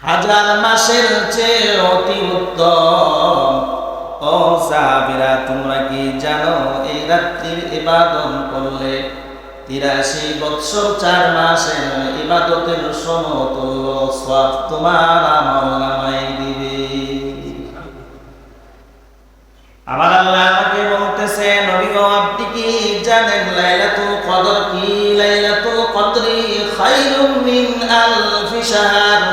হাজার মাসের চেয়ে অতি উত্তম। ও সাহাবীরা, তোমরা কি জানো এই রাত্রির ইবাদত করলে 83 বৎসর 4 মাসের ইবাদতের সমতুল্য সওয়াব তোমার আমলনামায় দিবে। আমার আল্লাহ আমাকে বলতেছে, নবী গো, আপনি কি জানেন লাইলাতুল কদর কি? লাইলাতুল কদরি খায়রুম মিন আলফি শাহর।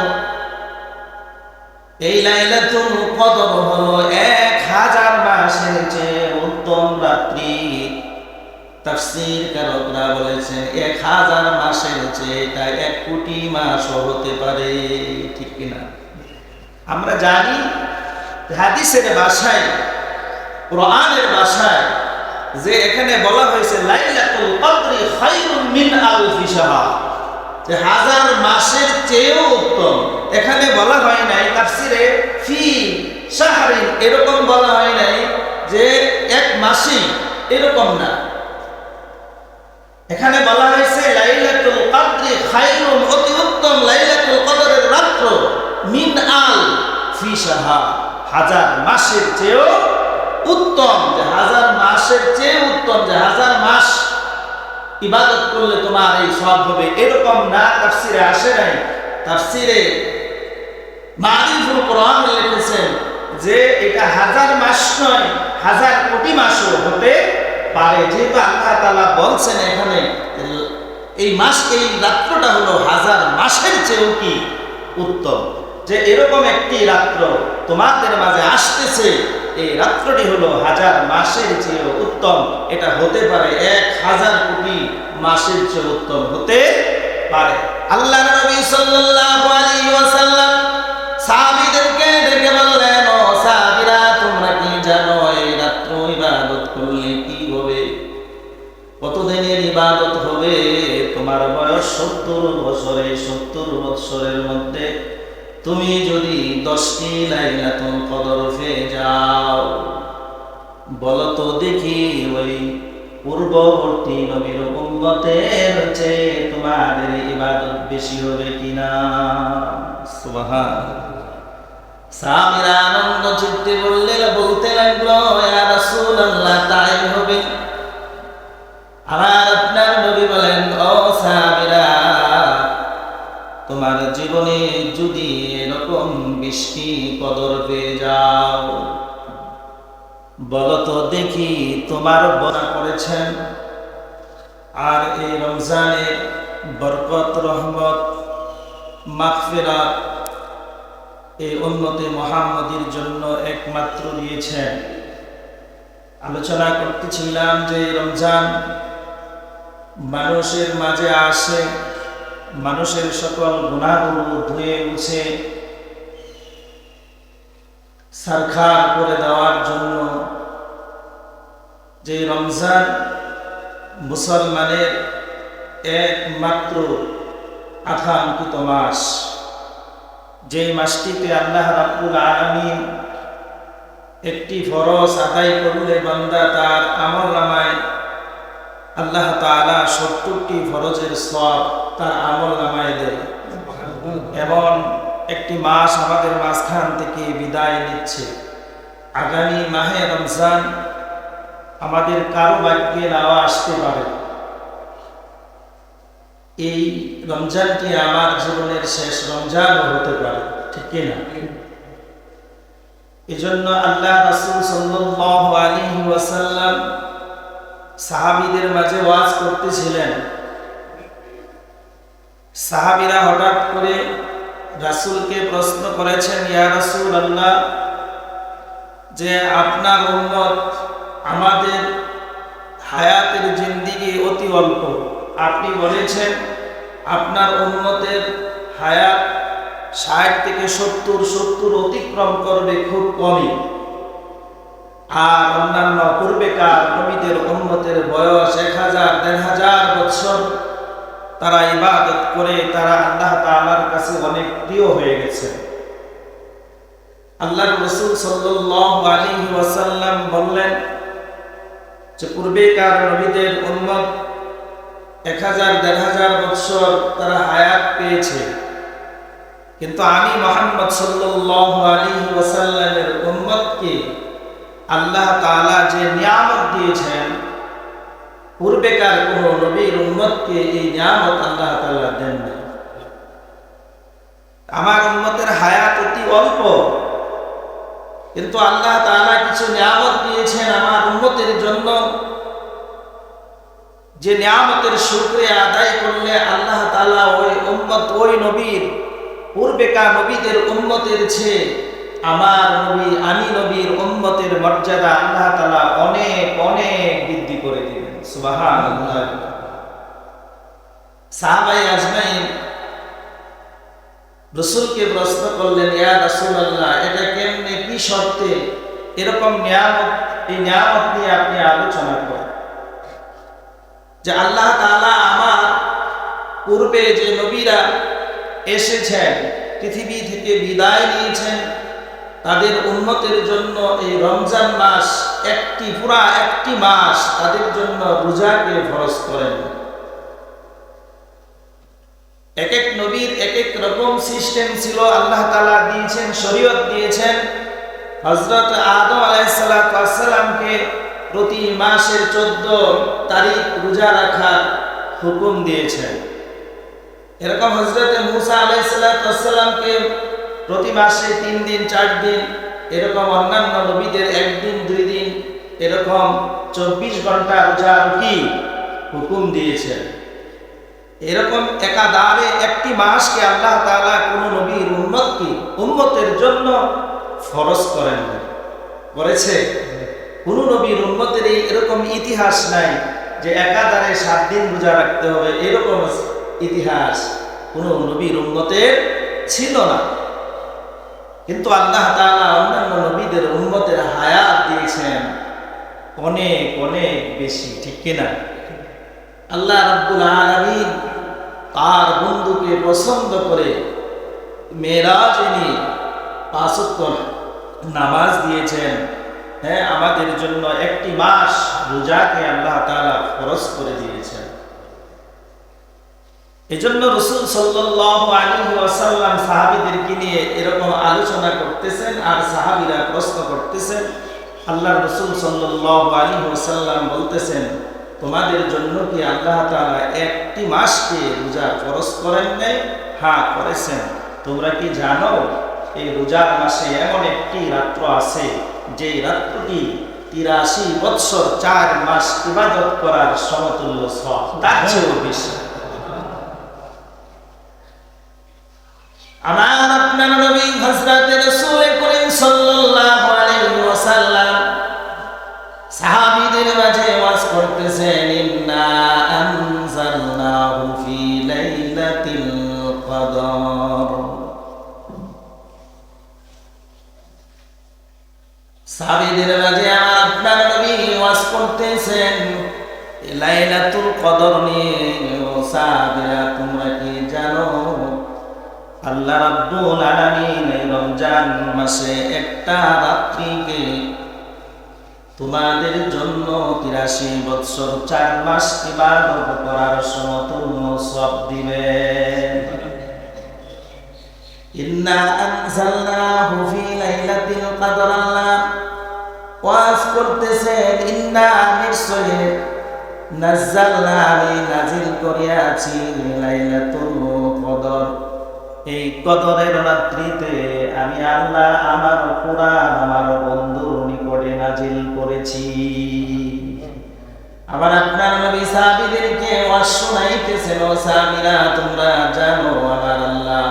এই লাইলাতুল কদর হলো 1000 মাসের চেয়ে উত্তম রাত্রি। তাফসীরকারকরা বলেছেন 1000 মাসের চেয়ে এটা 1 কোটি মাসও হতে পারে। ঠিক কিনা? আমরা জানি হাদিসের ভাষায়, কোরআনের ভাষায় যে এখানে বলা হয়েছে লাইলাতুল কদরি খায়রুম মিন আলফি শাহর, যে 1000 মাসের চেয়েও উত্তম। এখানে বলা হয় নাই তাফসিরে ফি শাহরিন, এরকম বলা হয় নাই যে 1 মাসই, এরকম না। এখানে বলা হয়েছে লাইলাতুল কদরি খায়রুম, অতি উত্তম লাইলাতুল কদরের রাত্র, মিন আলফি শাহর, 1000 মাসের চেয়েও উত্তম। যে 1000 মাসের চেয়ে উত্তম, যে 1000 মাস ইবাদত করলে তোমার এই সওয়াব হবে, এরকম না। তাফসিরে আসে নাই। তাফসিরে মারিফুল কোরআন লিখেছেন যে এটা 1000 মাস নয়, 1000 কোটি মাসও হতে পারে। যেহেতু আল্লাহ তাআলা বলছেন এখানে এই মাস, এই রাত্রটা হলো 1000 মাসের চেয়েও কি উত্তম, যে এরকম একটি রাত্র তোমাদের মাঝে আসতেছে, এই রাত্রটি হলো 1000 মাসের চেয়েও উত্তম। এটা হতে পারে 1000 কোটি মাসের চেয়ে উত্তম হতে পারে। আল্লাহর নবী সাল্লাল্লাহু আলাইহি ওয়াসাল্লাম সাহাবীদেরকে ডেকে বললেন, ও সাহাবীরা, তোমরা কি জানো এই রাত্র ইবাদত করলে কি হবে? কতদিনের ইবাদত হবে? তোমার বয়স 70 বছরে, 70 বছরের মধ্যে তুমি যদি 10টি লাইলাতুল কদর পেয়ে যাও, বলো তো দেখি ওই পূর্ববর্তী নবীর উম্মতের চেয়ে তোমাদের ইবাদত বেশি হবে কিনা? সুবহানাল্লাহ। সাহাবীরা আনন্দ চিত্তে বলতে লাগলো, ইয়া রাসূলুল্লাহ, তাই হবে। আমার আপনার নবী বলেন, ও সাহাবীরা, তোমার জীবনে যদি এরকম 20টি কদর পেয়ে যাও, বলো তো দেখি তোমার বনা করেছেন। আর এই রমজানের বরকত, রহমত, মাগফিরাত এই উম্মতে মুহাম্মাদীর জন্য একমাত্র দিয়েছেন। আলোচনা করতেছিলাম যে রমজান মানুষের মাঝে আসে, মানুষের সকল গুনাহগুলো ধুয়ে মুছে সারখার করে দেওয়ার জন্য। যে রমজান মুসলমানের একমাত্র আকাঙ্ক্ষিত মাস, যে মাসটিতে আল্লাহ রাব্বুল আলামিন একটি ফরজ আদায় করলে বান্দা তার আমলনামায় আল্লাহ তাআলা 70টি ফরজের সওয়াব তার আমলনামায় দেয়। এবং একটি মাস আমাদের মাঝখান থেকে বিদায় নিচ্ছে। আগামী মাহে রমজান আমাদের কারো ভাগ্যে নাও আসতে পারে। এই রমজানটি আমার জীবনের শেষ রমজানও হতে পারে, ঠিক কিনা? এজন্য আল্লাহ রাসূল সাল্লাল্লাহু আলাইহি ওয়াসাল্লাম সাহাবীদের মাঝে ওয়াজ করতেছিলেন। সাহাবীরা হঠাৎ করে রাসূলকে প্রশ্ন করেছেন, ইয়া রাসূলুল্লাহ, যে আপনার উম্মত, আমাদের হায়াতের জিন্দেগি অতি অল্প। আপনি বলেছেন আপনার উম্মতের হায়াত 60 থেকে 70 অতিক্রম করবে খুব কমই। আর অন্যান্য পূর্বেকার নবীদের উম্মতের বয়স 1000-1500 বছর তারা ইবাদত করে তারা আল্লাহ তাআলার কাছে অনেক প্রিয় হয়ে গেছে। আল্লাহর রাসূল সাল্লাল্লাহু আলাইহি ওয়াসাল্লাম বললেন যে পূর্বেকার নবীদের উম্মত 1000-1500 বছর তারা হায়াত পেয়েছে, কিন্তু আমি মুহাম্মদ সাল্লাল্লাহু আলাইহি ওয়াসাল্লামের উম্মতকে আল্লাহ তাআলা যে নিয়ামত দিয়েছেন, পূর্বেকার কোন নবীর উম্মতকে এই নিয়ামত আল্লাহ তাআলা দেন না। আমার উম্মতের হায়াত অতি অল্প, কিন্তু আল্লাহ তাআলা কিছু নিয়ামত দিয়েছেন আমার উম্মতের জন্য, যে নিয়ামতের শুকরিয়া আদায় করলে আল্লাহ তাআলা ওই উম্মত, ওই নবীর পূর্বেকার নবীদের উম্মতের চেয়ে আমার নবী, আমি নবীর উম্মতের মর্যাদা আল্লাহ তাআলা অনেক অনেক বৃদ্ধি করে দিবেন। সুবহানাল্লাহ। সাহাবায়ে আজমাইন রাসূলকে প্রশ্ন করলেন, ইয়া রাসূলুল্লাহ, এটা কেমনে, কি শর্তে এরকম নিয়ামত, এই নিয়ামত নিয়ে আপনি আলোচনা করেন যে আল্লাহ তাআলা আমার পূর্বে যে নবীরা এসেছেন, পৃথিবী থেকে বিদায় নিয়েছেন, তাদের উম্মতের জন্য এই রমজান মাস পুরা একটি মাস তাদের জন্য রোজাকে ফরজ করেন। এক এক নবীর এক এক রকম সিস্টেম ছিল, আল্লাহ তাআলা দিয়েছেন, শরীয়ত দিয়েছেন। হযরত আদম আলাইহিস সালামকে প্রতি মাসের 14 তারিখ রোজা রাখার হুকুম দিয়েছেন। এরকম হযরত মুসা আলাইহিস সালামকে প্রতি মাসে 3 দিন 4 দিন, এরকম অন্যান্য নবীদের 1 দিন 2 দিন, এরকম 24 ঘন্টা রোজার কি হুকুম দিয়েছেন। এরকম একাধারে একটি মাসকে আল্লাহ তাআলা কোন নবীর উম্মতের জন্য ফরজ করেন না, করেছে? কোন নবীর উম্মতের এরকম ইতিহাস নাই যে একাধারে 7 দিন রোজা রাখতে হবে, এরকম ইতিহাস কোন নবীর উম্মতের ছিল না। কিন্তু আল্লাহ তাআলা অন্যান্য নবীদের উম্মতের হায়াত দিয়েছেন অনেক অনেক বেশি, ঠিক কিনা? আল্লাহ রাব্বুল আলামিন তার বন্ধুকে পছন্দ করে মেরাজে নিয়ে 5 ওয়াক্ত নামাজ দিয়েছেন। হ্যাঁ, আমাদের জন্য একটি মাস রোজাকে আল্লাহ তাআলা ফরজ করে দিয়েছেন। এজন্য রাসূল সাল্লাল্লাহু আলাইহি ওয়াসাল্লাম সাহাবীদেরকে নিয়ে এরকম আলোচনা করতেছেন, আর সাহাবীরা প্রশ্ন করতেছেন। আল্লাহর রাসূল সাল্লাল্লাহু আলাইহি ওয়াসাল্লাম বলতেছেন, তোমাদের জন্য কি আল্লাহ তাআলা একটি মাসকে রোজা ফরজ করেন নাই? হ্যাঁ, করেছেন। তোমরা কি জানো এই রোজার মাসে এমন একটি রাত্র আছে যে রাত্রটি 83 বৎসর 4 মাস ইবাদত করার সমতুল্য সওয়াব, তার চেয়েও বেশি। আমার আপনার নবী হযরত রাসূল করিম সাল্লাল্লাহু আলাইহি ওয়াসাল্লাম সাহাবীদের মাঝে ওয়াজ করতেছেন, ইন্না আনজালনাহু ফি লাইলাতিল কদর। সাহাবীদের মাঝে আমার আপনার নবী ওয়াজ করতেছেন লাইলাতুল কদর নিয়ে। ও সাহাবীরা, তোমরা কি জানো আল্লাহ রাব্বুল আলামিন এই রমজান মাসে একটা রাত্রিকে তোমাদের জন্য 83 বৎসর 4 মাস ইবাদত করার সমতুল্য সওয়াব দিবেন। ইন্না আনজালনাহু ফি লাইলাতিল কদর। আল্লাহ ওয়াজ করতেছেন, ইন্না নিশ্চয় নাযালনা, আমি নাজিল করিয়াছি লাইলাতুল কদর, এই কদরের রাত্রিতে আমি আল্লাহ আমার কুরআন আমার বন্ধুর নিকটে নাজিল করেছি। আমার আপনার নবী সাহাবীদেরকে ওয়াজ শোনাইতেছেন, ও সাহাবীরা, তোমরা জানো আমার আল্লাহ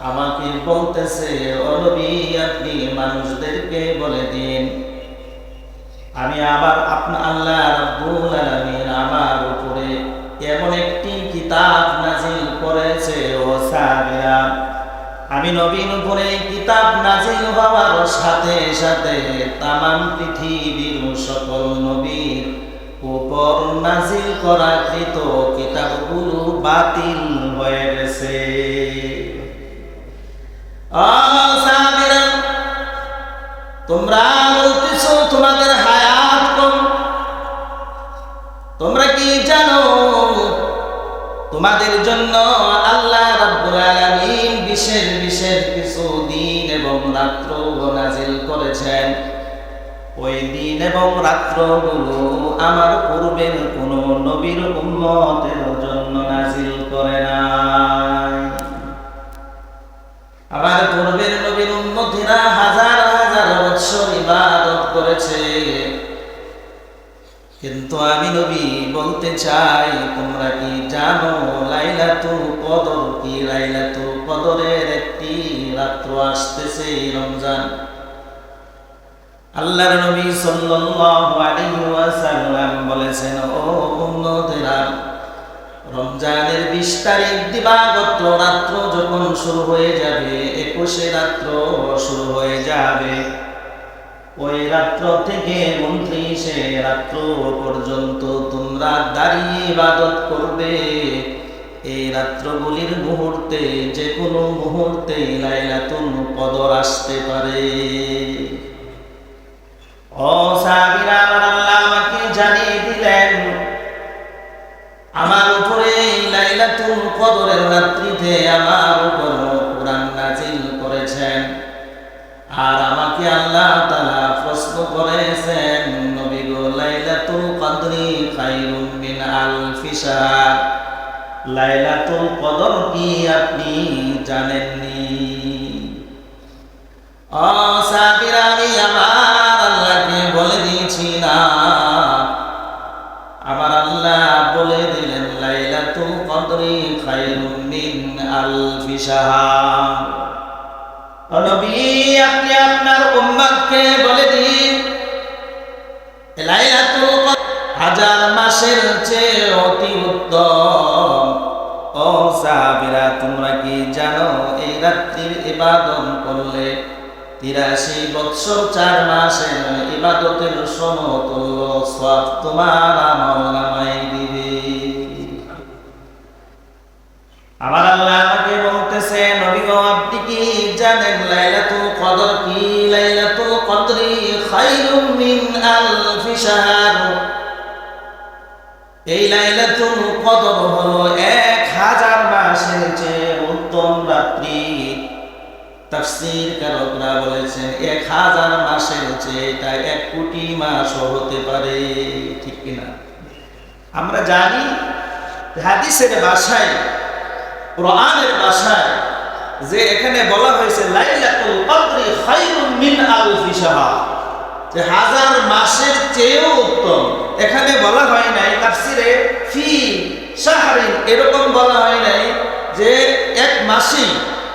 আমাকে বলতেছে, ও নবী, আপনি মানুষদেরকে বলে দিন আমি আবার আপনার আল্লাহ রাব্বুল আলামিন আমার উপরে এমন একটি কিতাব নাজিল করেছে। ও সাহাবীরা, আমি নবীর উপরে কিতাব নাজিল হওয়ার সাথে সাথে তামাম পৃথিবীর সকল নবীর উপর নাজিল করা কৃত কিতাবগুলো বাতিল হয়ে গেছে। সাহাবীরা, তোমরা বলতেছো তোমাদের হায়াত কম, তোমরা কি জানো তোমাদের জন্য আল্লাহ রাব্বুল আলামিন বিশেষ বিশেষ কিছু দিন এবং রাত্র নাজিল করেছেন। ওই দিন এবং রাত্রগুলো আমার পূর্বের কোন নবীর উম্মতের জন্য নাজিল করে নাই। আমার পূর্বের নবীর উম্মতেরা হাজার হাজার বছর ইবাদত করেছে, কিন্তু আমি নবী বলতে চাই, তোমরা কি জানো লাইলাতুল কদর কি? লাইলাতুল কদরের একটি রাত্র আসতেছে, রমজান। আল্লাহর নবী সাল্লাল্লাহু আলাইহি ওয়াসাল্লাম বলেছেন, ও উম্মতেরা, রমজানের 20 তারিখ দিবাগত রাত্র যখন শুরু হয়ে যাবে, 21 রাত্র শুরু হয়ে যাবে, ওই রাত্র থেকে 29 রাত্র পর্যন্ত তোমরা দাঁড়িয়ে ইবাদত করবে। এই রাত্রগুলির মুহূর্তে, যে কোনো মুহূর্তে লাইলাতুল কদর আসতে পারে। ও সাহাবীরা, আমার আল্লাহ আমাকে জানিয়ে দিলেন, আমার উপরে এই লাইলাতুল কদরের রাত্রিতে আমার উপর কুরআন নাজিল করেছেন। আর আমাকে আল্লাহ তাআলা প্রশ্ন করেছেন, নবী গো, লাইলাতুল কদরি খায়রুম মিন আলফি শাহর, লাইলাতুল কদর কি আপনি জানেননি? ও সাহাবীরা, আমি আমার আল্লাহকে বলে দিয়েছি না। আমার আল্লাহ বলে দিলেন, লাইলাতুল কদরি খায়রুম মিন আলফি শাহর। নবী, আপনি আপনার উম্মতকে বলে দিন, লাইলাতুল কদর হাজার মাসের চেয়ে অতি উত্তম। ও সাহাবীরা, তোমরা কি জানো এই রাত্রির ইবাদত করলে 83 বৎসর 4 মাসের ইবাদতের সমতুল্য সওয়াব তোমার আমলনামায় দিবে। আমার আল্লাহ আমাকে বলতেছে, নবী গো, আপনি কি জানেন লাইলাতুল কদর কি? লাইলাতুল কদরি খায়রুম মিন আলফি শাহর। এই লাইলাতুল কদর হলো 1000 মাসের চেয়ে উত্তম রাত্রি। তাফসীর কারকরা বলেছেন 1000 মাসের চেয়ে এটা 1 কোটি মাসও হতে পারে, ঠিক কিনা? আমরা জানি হাদিসের ভাষায়, কোরআনের ভাষায়, যে এখানে বলা হয়েছে লাইলাতুল কদরি খায়রুম মিন আলফি শাহর, যে 1000 মাসের চেয়েও উত্তম। এখানে বলা হয় নাই তাফসীরে ফি শাহরিন, এরকম বলা হয় নাই যে 1 মাসই,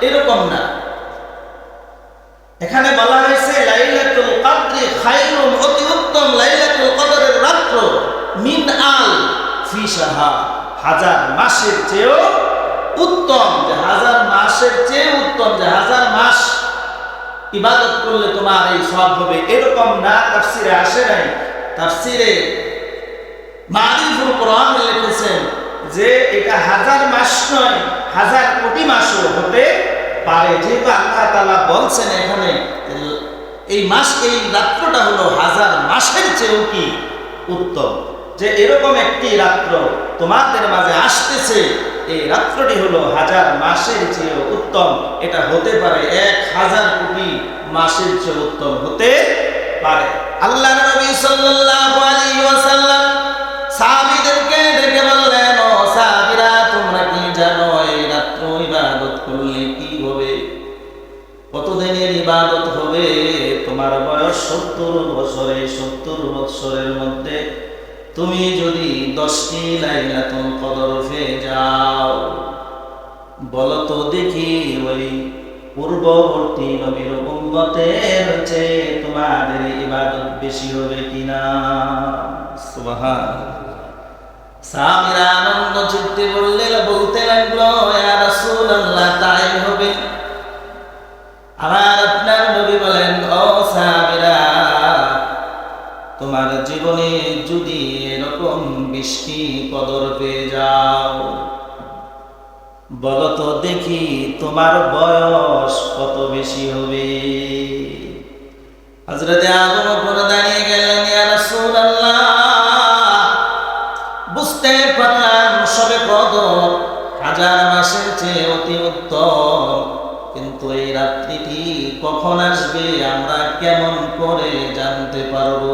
এরকম না। এখানে বলা হয়েছে লাইলাতুল কদরি খায়রুম, অতি উত্তম লাইলাতুল কদরের রাত্র, মিন আলফি শাহর, 1000 মাসের চেয়েও উত্তম। যে 1000 মাসের চেয়ে উত্তম, যে 1000 মাস ইবাদত করলে তোমার এই সওয়াব হবে, এরকম না। তাফসীরে আসে নাই। তাফসীরে মারিফুল কোরআন লিখেছেন যে এটা 1000 মাস নয়, 1000 কোটি মাসও হতে পারে। যেহেতু আল্লাহ তাআলা বলছেন এখানে এই মাস, এই রাত্রটা হলো 1000 মাসের চেয়েও কি উত্তম, যে এরকম একটি রাত্র তোমাদের মাঝে আসতেছে, এই রাত্রটি হলো 1000 মাসের চেয়েও উত্তম। এটা হতে পারে 1000 কোটি মাসের চেয়ে উত্তম হতে পারে। আল্লাহর নবী সাল্লাল্লাহু আলাইহি ওয়াসাল্লাম সাহাবীদেরকে ডেকে বললেন, ও সাহাবীরা, তোমরা কি জানো এই রাত্র ইবাদত করলে কি হবে? কতদিনের ইবাদত হবে? তোমার বয়স 70 বছরে, 70 বছরের মধ্যে তুমি যদি 10টি লাইলাতুল কদর পেয়ে যাও, বলো তো দেখি ওই পূর্ববর্তী নবীর উম্মতের চেয়ে তোমাদের ইবাদত বেশি হবে কিনা? সুবহানাল্লাহ। সাহাবীরা আনন্দ চিত্তে বলতে লাগলো, ইয়া রাসূলুল্লাহ, তাই হবে। আমার আপনার নবী বলেন, ও সাহাবীরা, তোমার জীবনে যদি এরকম 20টি কদর পেয়ে যাও, বলো তো দেখি তোমার বয়স কত বেশি হবে? হযরতে আদম উপর দাঁড়িয়ে গেলেন, ইয়া রাসূলুল্লাহ, বুঝতে পারলাম সবে কদর 1000 মাসের চেয়ে অতি উত্তম, কিন্তু এই রাত্রিটি কখন আসবে আমরা কেমন করে জানতে পারবো?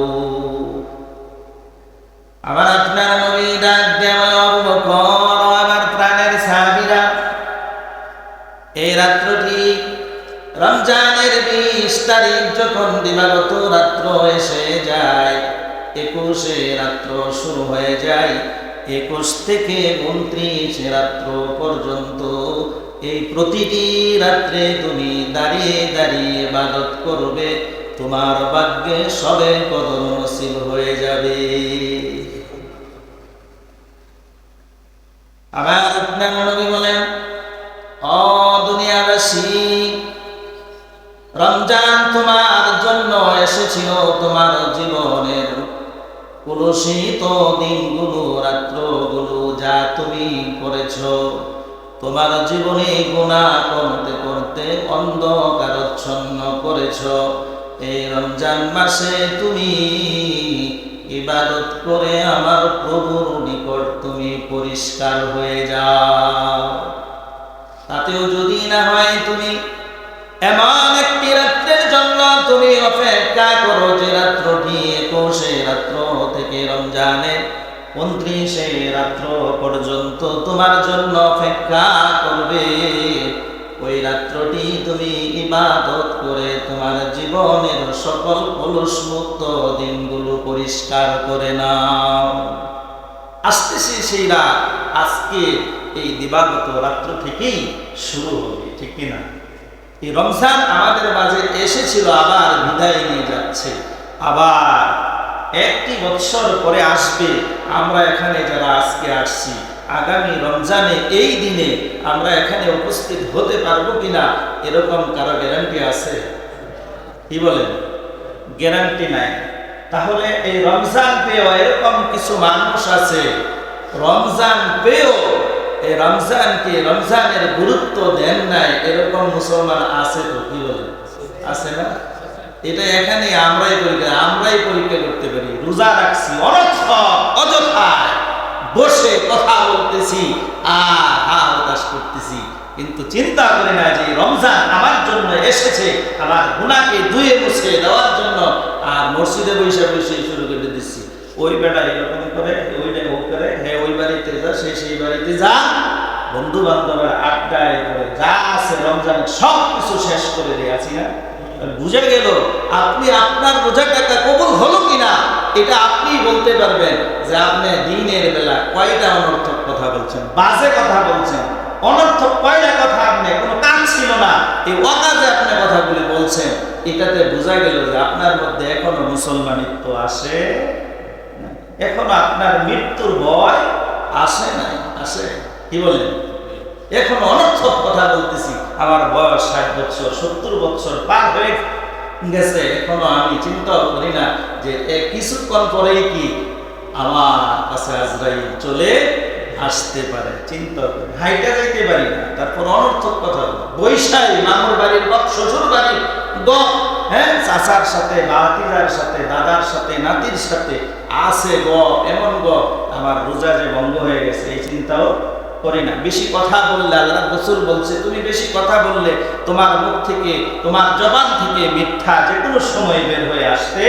আবার আপনার নবী ডাক দেওয়া আবু বকর, আমার প্রাণের সাহাবীরা, এই রাত্রটি রমজানের 20 তারিখ যখন দিবাগত রাত্র এসে যায়, 21 রাত্র শুরু হয়ে যায়, 21 থেকে 29 রাত্র পর্যন্ত এই প্রতিটি রাত্রে তুমি দাঁড়িয়ে দাঁড়িয়ে ইবাদত করবে, তোমার ভাগ্যে সবে কদর নসিব হয়ে যাবে। আবার আপনার নবী বলেন, ও দুনিয়াবাসী, রমজান তোমার জন্য এসেছিল তোমার জীবনের কলুষিত দিনগুলো, রাত্রগুলো যা তুমি করেছ, তোমার জীবনে গুনাহ করতে করতে অন্ধকারাচ্ছন্ন করেছ। এই রমজান মাসে তুমি ইবাদত করে আমার প্রভুর নিকট তুমি পরিষ্কার হয়ে যাও। তাতেও যদি না হয় তুমি এমন একটি রাত্রের জন্য তুমি অপেক্ষা করো যে রাত্রটি 21 রাত্র থেকে রমজানের 29 রাত্র পর্যন্ত তোমার জন্য অপেক্ষা করবে। ওই রাত্রটি তুমি ইবাদত করে তোমার জীবনের সকল কলুষমুক্ত দিনগুলো পরিষ্কার করে নাও। আসতেছে সেই রাত, আজকে এই দিবাগত রাত্র থেকেই শুরু হবে, ঠিক কিনা? এই রমজান আমাদের মাঝে এসেছিল, আবার বিদায় নিয়ে যাচ্ছে, আবার একটি বৎসর পরে আসবে। আমরা এখানে যারা আজকে আসছি, আগামী রমজানে এই দিনে আমরা এখানে উপস্থিত হতে পারবো কিনা এরকম কারো গ্যারান্টি আছে? কি বলেন? গ্যারান্টি নাই। তাহলে এই রমজান পেয়েও এরকম কিছু মানুষ আছে, রমজান পেয়েও এই রমজানকে, রমজানের গুরুত্ব দেন নাই, এরকম মুসলমান আছে তো? কি বলেন? আছে না? এটা এখানে আমরাই পরীক্ষা করতে পারি। রোজা রাখছি, অনর্থক অযথায় বসে কথা বলতেছি আর হা হতাশ করতেছি, কিন্তু চিন্তা করি না যে রমজান আমার জন্য এসেছে, আমার গুনাহকে ধুয়ে মুছে দেওয়ার জন্য। আর মসজিদে বসে বসে শুরু করে দিচ্ছি, ওই বেটা এরকম করে, ওইটা ও করে, হ্যাঁ ওই বাড়িতে যা, সেই বাড়িতে যা, বন্ধু বান্ধবের আড্ডায় করে যা আছে রমজান সব কিছু শেষ করে দিয়েছি না। বুঝে গেল আপনি আপনার বোঝা টাকা কবুল হলো কিনা এটা আপনি বলতে পারবেন যে আপনি দিনের বেলা কয়টা অনর্থক কথা বলছেন, বাজে কথা বলছেন। অনর্থক কয়টা কথা, আপনি কোনো কাজ ছিল না, এই ওয়াকাজে আপনি কথাগুলি বলছেন। এটাতে বোঝা গেল যে আপনার মধ্যে এখনো মুসলমানিত্ব আসে, এখনো আপনার মৃত্যুর ভয় আসে নাই। আসে? কি বলেন? এখন অনর্থক কথা বলতেছি, আমার বয়স 60 বছর 70 বছর পার হয়ে গেছে, এখনো আমি চিন্তাও করি না যে কিছুক্ষণ পরেই কি আমার কাছে আজরাইল চলে আসতে পারে। চিন্তা করি, হাইটা যাইতে পারি না, তারপর অনর্থক কথা বৈশাই মামুর বাড়ির গপ, শ্বশুর বাড়ির গপ, হ্যাঁ, চাচার সাথে, ভাতিজার সাথে, দাদার সাথে, নাতির সাথে আছে গপ, এমন গপ, আমার রোজা যে ভঙ্গ হয়ে গেছে এই চিন্তাও করি না। বেশি কথা বললে, আল্লাহ রাসূল বলছে, তুমি বেশি কথা বললে তোমার মুখ থেকে, তোমার জবান থেকে মিথ্যা যে কোনো সময় বের হয়ে আসতে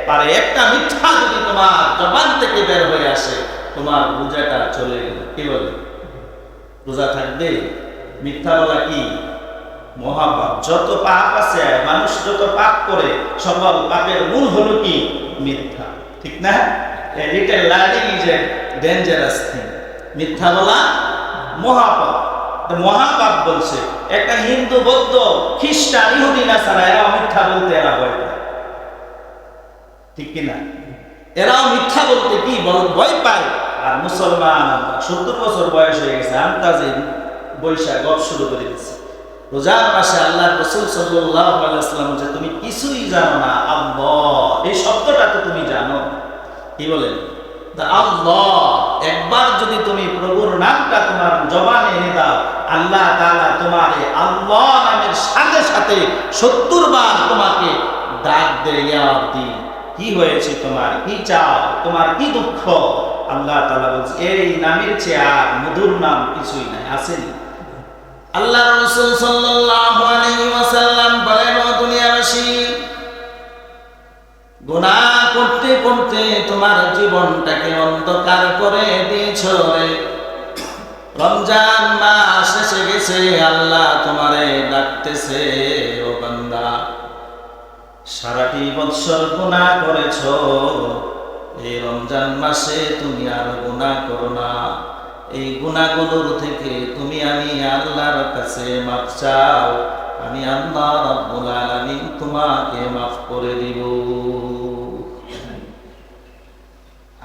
পারে। একটা মিথ্যা যদি তোমার জবান থেকে বের হয়ে আসে, তোমার রোজাটা চলে গেল। কি বলে? রোজা থাকবে? মিথ্যা বলা কি মহাপাপ। যত পাপ আছে, মানুষ যত পাপ করে, সকল পাপের মূল হলো কি? মিথ্যা, ঠিক না? Little learning is a dangerous thing. মিথ্যা বলা মহাপাপ। মহাপাপ বলছে একটা হিন্দু, বৌদ্ধ, খ্রিস্টান, ইহুদি, নাসারা, এরাও মিথ্যা বলতে এরা ভয় পায়, ঠিক কিনা? এরাও মিথ্যা বলতে কি ভয় পায়। আর মুসলমান 70 বছর বয়স হয়ে গেছে, আন্তাজে বৈশাখ গপ শুরু করে দিচ্ছে। রোজার মাসে আল্লাহর রাসূল সাল্লাল্লাহু আলাইহি ওয়াসাল্লাম যে তুমি কিছুই জানো না, আল্লাহ এই শব্দটা তো তুমি জানো। কি বলেন? আল্লাহ, একবার যদি তুমি প্রভুর নামটা তোমার জবানে এনে দাও, আল্লাহ তাআলা তোমার এই আল্লাহ নামের সাথে সাথে 70 বার তোমাকে ডাক দেয়, ইয়া আব্দি, কি হয়েছে তোমার, কি চাও, তোমার কি দুঃখ? আল্লাহ তাআলা বলছে এই নামের চেয়ে আর মধুর নাম কিছুই নাই। আসেনি? আল্লাহ রাসূল সাল্লাল্লাহু আলাইহি ওয়াসাল্লাম বলেন, ও দুনিয়াবাসী, গুনাহ করতে করতে তোমার জীবনটাকে অন্ধকার করে দিয়েছো রে। রমজান মাস এসে গেছে, আল্লাহ তোমারে ডাকতেছে, ও বান্দা, সারাটি বৎসর গুনাহ করেছো, এই রমজান মাসে তুমি আর গুনাহ করো না। এই গুনাহগুলোর থেকে তুমি আমি আল্লাহর কাছে মাফ চাও, আমি আল্লাহ রাব্বুল আলামিন তোমাকে মাফ করে দিব।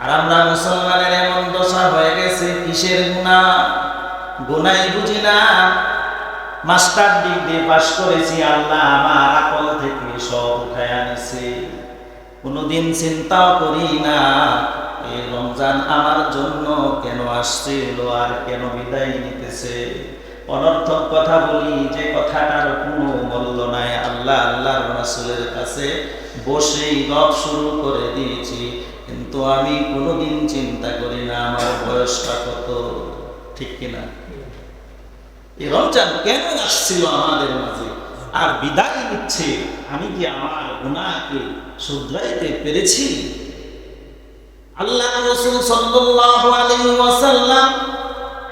আর আমরা মুসলমানের এমন দশা হয়ে গেছে, কিসের গুনাহ? গুনাই বুঝি না। মাস্টার ডিগ্রি পাস করেছি, আল্লাহ আমার আকল থেকে সব উঠায় আনিছে। কোনোদিন চিন্তাও করি না এই রমজান আমার জন্য কেন আসছিল আর কেন বিদায় নিতেছে। অনর্থক কথা বলি, যে কথাটার কোনো মূল্য নাই। আল্লাহ আল্লাহর রাসূলের কাছে বসেই গপ শুরু করে দিয়েছি, কিন্তু আমি কোনোদিন চিন্তা করি না আমার বয়সটা কত, ঠিক কিনা? এই রমজান কেন আসছিল আমাদের মাঝে আর বিদায় নিচ্ছে, আমি কি আমার গুনাহকে শুধরাইতে পেরেছি? আল্লাহ রাসূল সাল্লাল্লাহু আলাইহি ওয়াসাল্লাম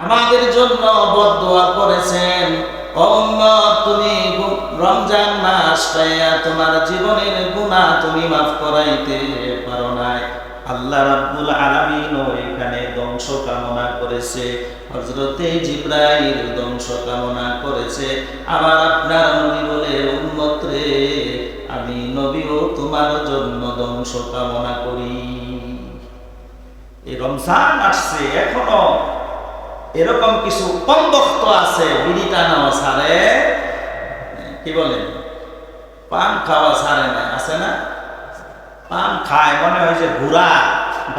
আমাদের জন্য বদদুয়া করেছেন, ও উম্মত, তুমি রমজান মাস পাইয়া তোমার জীবনের গুনাহ তুমি মাফ করাইতে পারো না। আল্লাহ রাব্বুল আলামিন এখানে ধ্বংস কামনা করেছে, হযরতে জিবরাইল ধ্বংস কামনা করেছে। আমার আপনার নবী বলে, উম্মত রে, আমি নবীও তোমার জন্য ধ্বংস কামনা করি। এই রমজান আসছে, এখনো এরকম কিছু কমবক্ত আছে, বিড়ি টানাও ছাড়ে, কি বলে, পান খাওয়া ছাড়ে না, আছে না? পান খায় মনে হয় যে ঘোড়া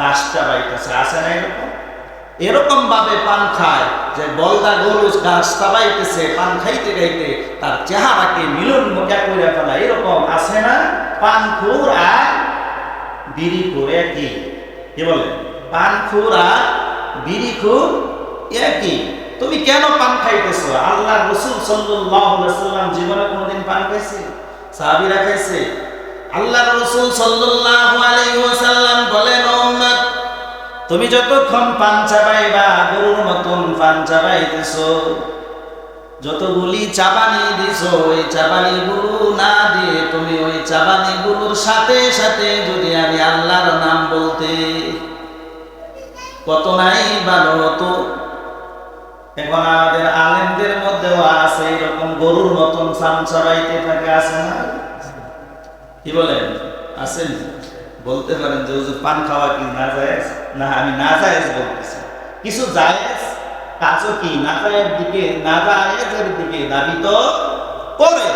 গাছটা বাইতেছে, আছে না? এরকম এরকম ভাবে পান খায় যে বলদা গরু গাছটা বাইতেছে, পান খাইতে খাইতে তার চেহারাকে মিলন মুখা করে ফেলা, এরকম আছে না? পানখোর আর বিড়িখোর একই, কি বলে? পানখোর আর বিড়িখোর একই। তুমি কেন পান খাইতেছো? আল্লাহ রাসূল সাল্লাল্লাহু আলাইহি ওয়াসাল্লাম জীবনে কোনোদিন পান খাইছে? সাহাবীরা খাইছে? আল্লাহ রাসূল সাল্লাল্লাহু আলাইহি ওয়াসাল্লাম বলেন, ও উম্মত, তুমি যতক্ষণ পান চাবাইবা, গরুর মতন পান চাবাইতেছো, যতগুলি চাবানি দিছো, ওই চাবানিগুলো না দিয়ে তুমি ওই চাবানিগুলোর সাথে সাথে যদি আমি আল্লাহর নাম বলতে, কত নাই ভালো হতো। এখন আমাদের আলেমদের মধ্যেও আছে এরকম গরুর মতন পান চাবাইতে থাকে, আছে না? কি বলেন, আছেন? বলতে পারেন যে হুজুর পান খাওয়া কি নাজায়েজ? না, আমি নাজায়েজ বলতেছি। কিছু জায়েজ কাজও কি নাজায়েজের দিকে ধাবিত করে,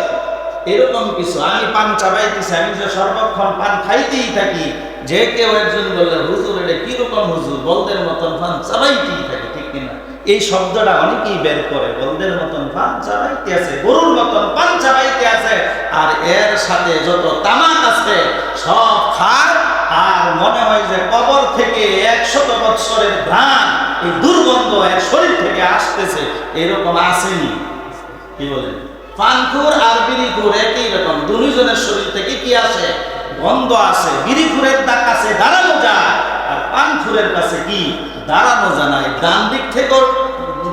এরকম কিছু। আমি পান চাবাইতেছি, আমি যে সর্বক্ষণ পান খাইতেই থাকি, যে কেউ একজন বললে, হুজুর এটা কিরকম হুজুর, বলদের মতন পান চাবাইতেই থাকে, ঠিক কিনা? এই শব্দটা অনেকেই বের করে, বলদের মতন পান চাবাইতে আছে, গরুর মতন পান চাবাইতে আছে, আর এর সাথে যত তামাক আছে সব খায়, আর মনে হয় যে কবর থেকে 100 বৎসরের ঘ্রাণ, এই দুর্গন্ধ এর শরীর থেকে আসতেছে, এরকম আসেনি? কি বলেন? পানখোর আর বিড়িখোর একই রকম, দুইজনের শরীর থেকে কি আসে? গন্ধ আসে। বিড়িখোরের কাছে দাঁড়ানো যায়, আর পানখোরের কাছে কি দাঁড়ানো যায় না। ডান দিক থেকেও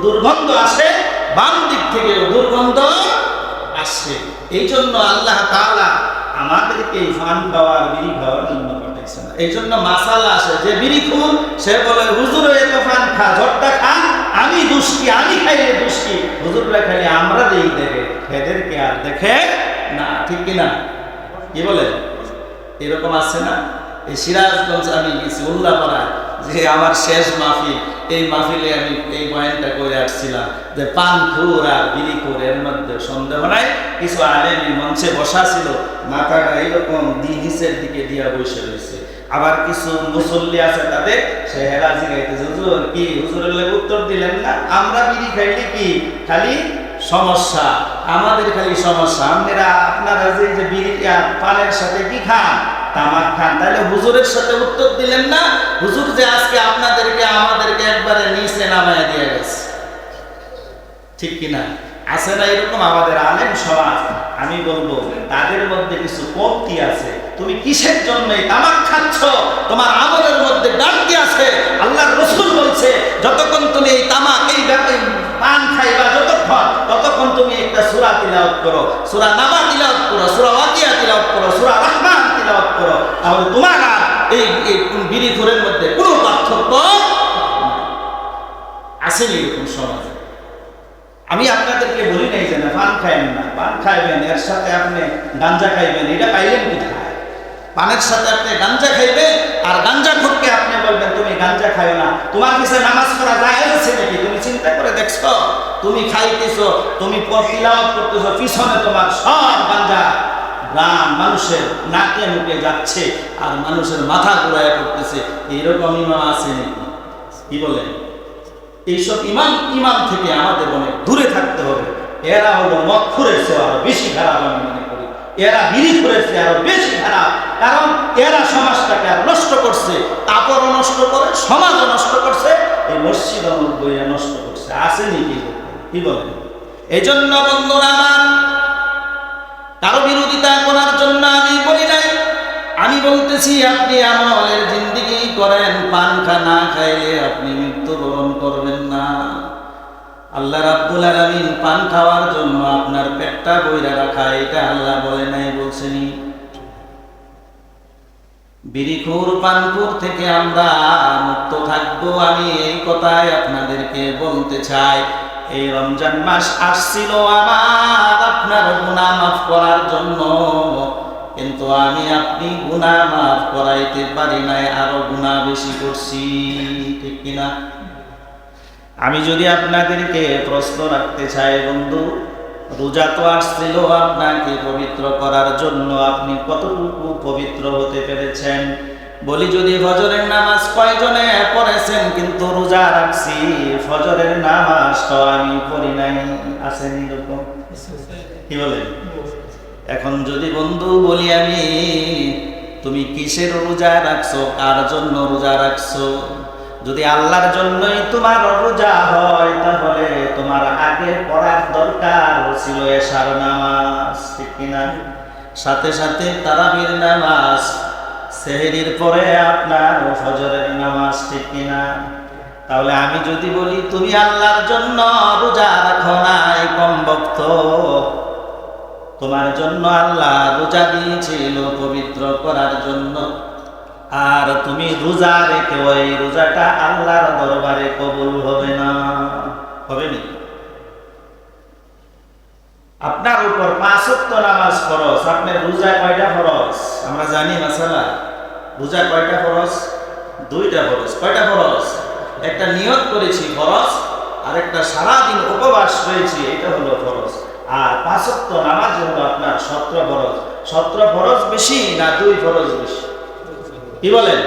দুর্গন্ধ আসে, বাম দিক থেকেও দুর্গন্ধ আসে। এই জন্য আল্লাহ তাআলা আমাদেরকে এই পান খাওয়ার বিড়ি খাওয়ার জন্য পাঠাইছে না। এই জন্য মাসালা আসে, যে বিড়িখোর সে বলে, হুজুর এত পান খা, ঝট্টা খা, আমি দুষ্টি, আমি খাইলে দুষ্টি, হুজুররা খাইলে আমরা দেই দেখে, এদেরকে আর দেখে না, ঠিক কিনা? কি বলে? এরকম আছে না? এই সিরাজগঞ্জ আমি গেছি উল্লাপাড়ায়, যে আমার শেষ মাহফিল, এই মাহফিলে আমি এই বয়ানটা করে আসছিলাম যে পানখোর আর বিড়িখোর এর মধ্যে সন্দেহ নাই। কিছু আলেম মঞ্চে বসা ছিল, মাথাটা এইরকম নিচের দিকে দিয়া বসে রয়েছে। আবার কিছু মুসল্লি আছে, তাদের সে হেরাজি গাইতেছে, হুজুর কি হুজুরের লেগে উত্তর দিলেন না? আমরা বিড়ি খাইলে কি খালি সমস্যা, আমাদের খালি সমস্যা, আপনারা যে বিড়ি পানের সাথে কি খান? তামাক খান। তাহলে হুজুরের সাথে উত্তর দিলেন না? হুজুর যে আজকে আপনাদেরকে আমাদেরকে একবারে নিচে নামায় দিয়ে গেছে, ঠিক কিনা? আছে না এরকম আমাদের আলেম সমাজ? আমি বলবো তাদের মধ্যে কিছু কমতি আছে। তুমি কিসের জন্য এই তামাক খাচ্ছ? তোমার আমলের মধ্যে ডাক্তি আছে। আল্লাহর রাসূল বলছে যতক্ষণ তুমি এই তামাক এই পান খাইবা ততক্ষণ তুমি একটা সূরা তিলাওয়াত করো, সূরা নাবা তিলাওয়াত করো, সূরা ওয়াকিয়া তিলাওয়াত করো, সূরা রহমান তিলাওয়াত করো, তাহলে তোমার আর এই বিড়িখোরের মধ্যে কোনো পার্থক্য আসেনি এরকম সমাজে। আমি আপনাদেরকে বলি নাই যে না পান খাইবেন না, পান খাইবেন, এর সাথে আপনি গাঞ্জা খাইবেন, এটা পাইলেন কোথায়? পানের সাথে আপনি গাঞ্জা খাইবেন আর গাঞ্জা খোরকে আপনি বলবেন তুমি গাঞ্জা খাইও না। তোমার পিছনে নামাজ পড়া জায়েজ আছে নাকি? তুমি চিন্তা করে দেখছো? তুমি খাইতেছো, তুমি তিলাওয়াত করতেছো, পিছনে তোমার সব গাঞ্জা গ্রাম মানুষের নাকে মুখে যাচ্ছে আর মানুষের মাথা ঘুরাইয়া করতেছে। এইরকম ইমাম আছে নাকি? কি বলেন? এইসব ইমাম থেকে আমাদের অনেক দূরে থাকতে হবে। এরা হলো মদ খুঁড়েছে আরো বেশি খারাপ, আমি মনে করি এরা বিড়ি খুঁড়েছে আরো বেশি খারাপ। কারণ এরা সমাজটাকে আর নষ্ট করছে, কাপড়ও নষ্ট করে, সমাজও নষ্ট করছে, এই মসজিদ বইয়া নষ্ট করছে। আসেনি কি বলেন? এই জন্য বন্ধুরা আমার, কারো বিরোধিতা করার জন্য আমি বলি নাই। আমি বলতেছি আপনি আমলের জিন্দেগি করেন, পান না খাইলে আপনি মৃত্যুবরণ করবেন না। আল্লাহ রাব্বুল আলামিন পান খাওয়ার জন্য আপনার পেটটা বইরা রাখা, এটা আল্লাহ বলে নাই, বলছেনি। বিড়িখোর পানখোর থেকে আমরা মুক্ত থাকবো, আমি এই কথাই আপনাদেরকে বলতে চাই। এই রমজান মাস আসছিল আমার আপনার গুনাহ মাফ করার জন্য, কিন্তু আমি আপনি গুনাহ মাফ করাইতে পারি নাই, আরো গুনাহ বেশি করছি, ঠিক কিনা? আমি যদি আপনাদেরকে প্রশ্ন রাখতে চাই, বন্ধু, রোজা তো আসছিল আপনাকে পবিত্র করার জন্য, আপনি কতটুকু পবিত্র হতে পেরেছেন? বলি যদি ফজরের নামাজ কয়জনে পড়েছেন? কিন্তু রোজা রাখছি, ফজরের নামাজ তো আমি পড়ি নাই। আসেন এরকম? কি বলেন? এখন যদি বন্ধু বলি আমি, তুমি কিসের রোজা রাখছো, কার জন্য রোজা রাখছো? যদি আল্লাহর জন্যই তোমার রোজা হয়, তাহলে তোমার আগে পড়ার দরকার ছিল এশার নামাজ, ঠিক কিনা? সাথে সাথে তারাবির নামাজ, সেহরির পরে আপনার ফজরের নামাজ, ঠিক কিনা? তাহলে আমি যদি বলি তুমি আল্লাহর জন্য রোজা রাখো নাই, কম বক্ত, তোমার জন্য আল্লাহ রোজা দিয়েছিল পবিত্র করার জন্য, আর তুমি রোজা রেখে ওই রোজাটা আল্লাহর দরবারে কবুল হবে না। হবে না? আপনার উপর 5 ওয়াক্ত নামাজ ফরজ, আপনার রোজা কয়টা ফরজ? আমরা জানি মাসালা, রোজা কয়টা ফরজ? 2টা ফরজ। কয়টা ফরজ? একটা নিয়ত করেছি ফরজ, আর একটা সারাদিন উপবাস রয়েছি, এটা হলো ফরজ। আর 5 ওয়াক্ত নামাজ হলো আপনার 17 ফরজ। 17 ফরজ বেশি না 2 ফরজ বেশি? কি বলেন?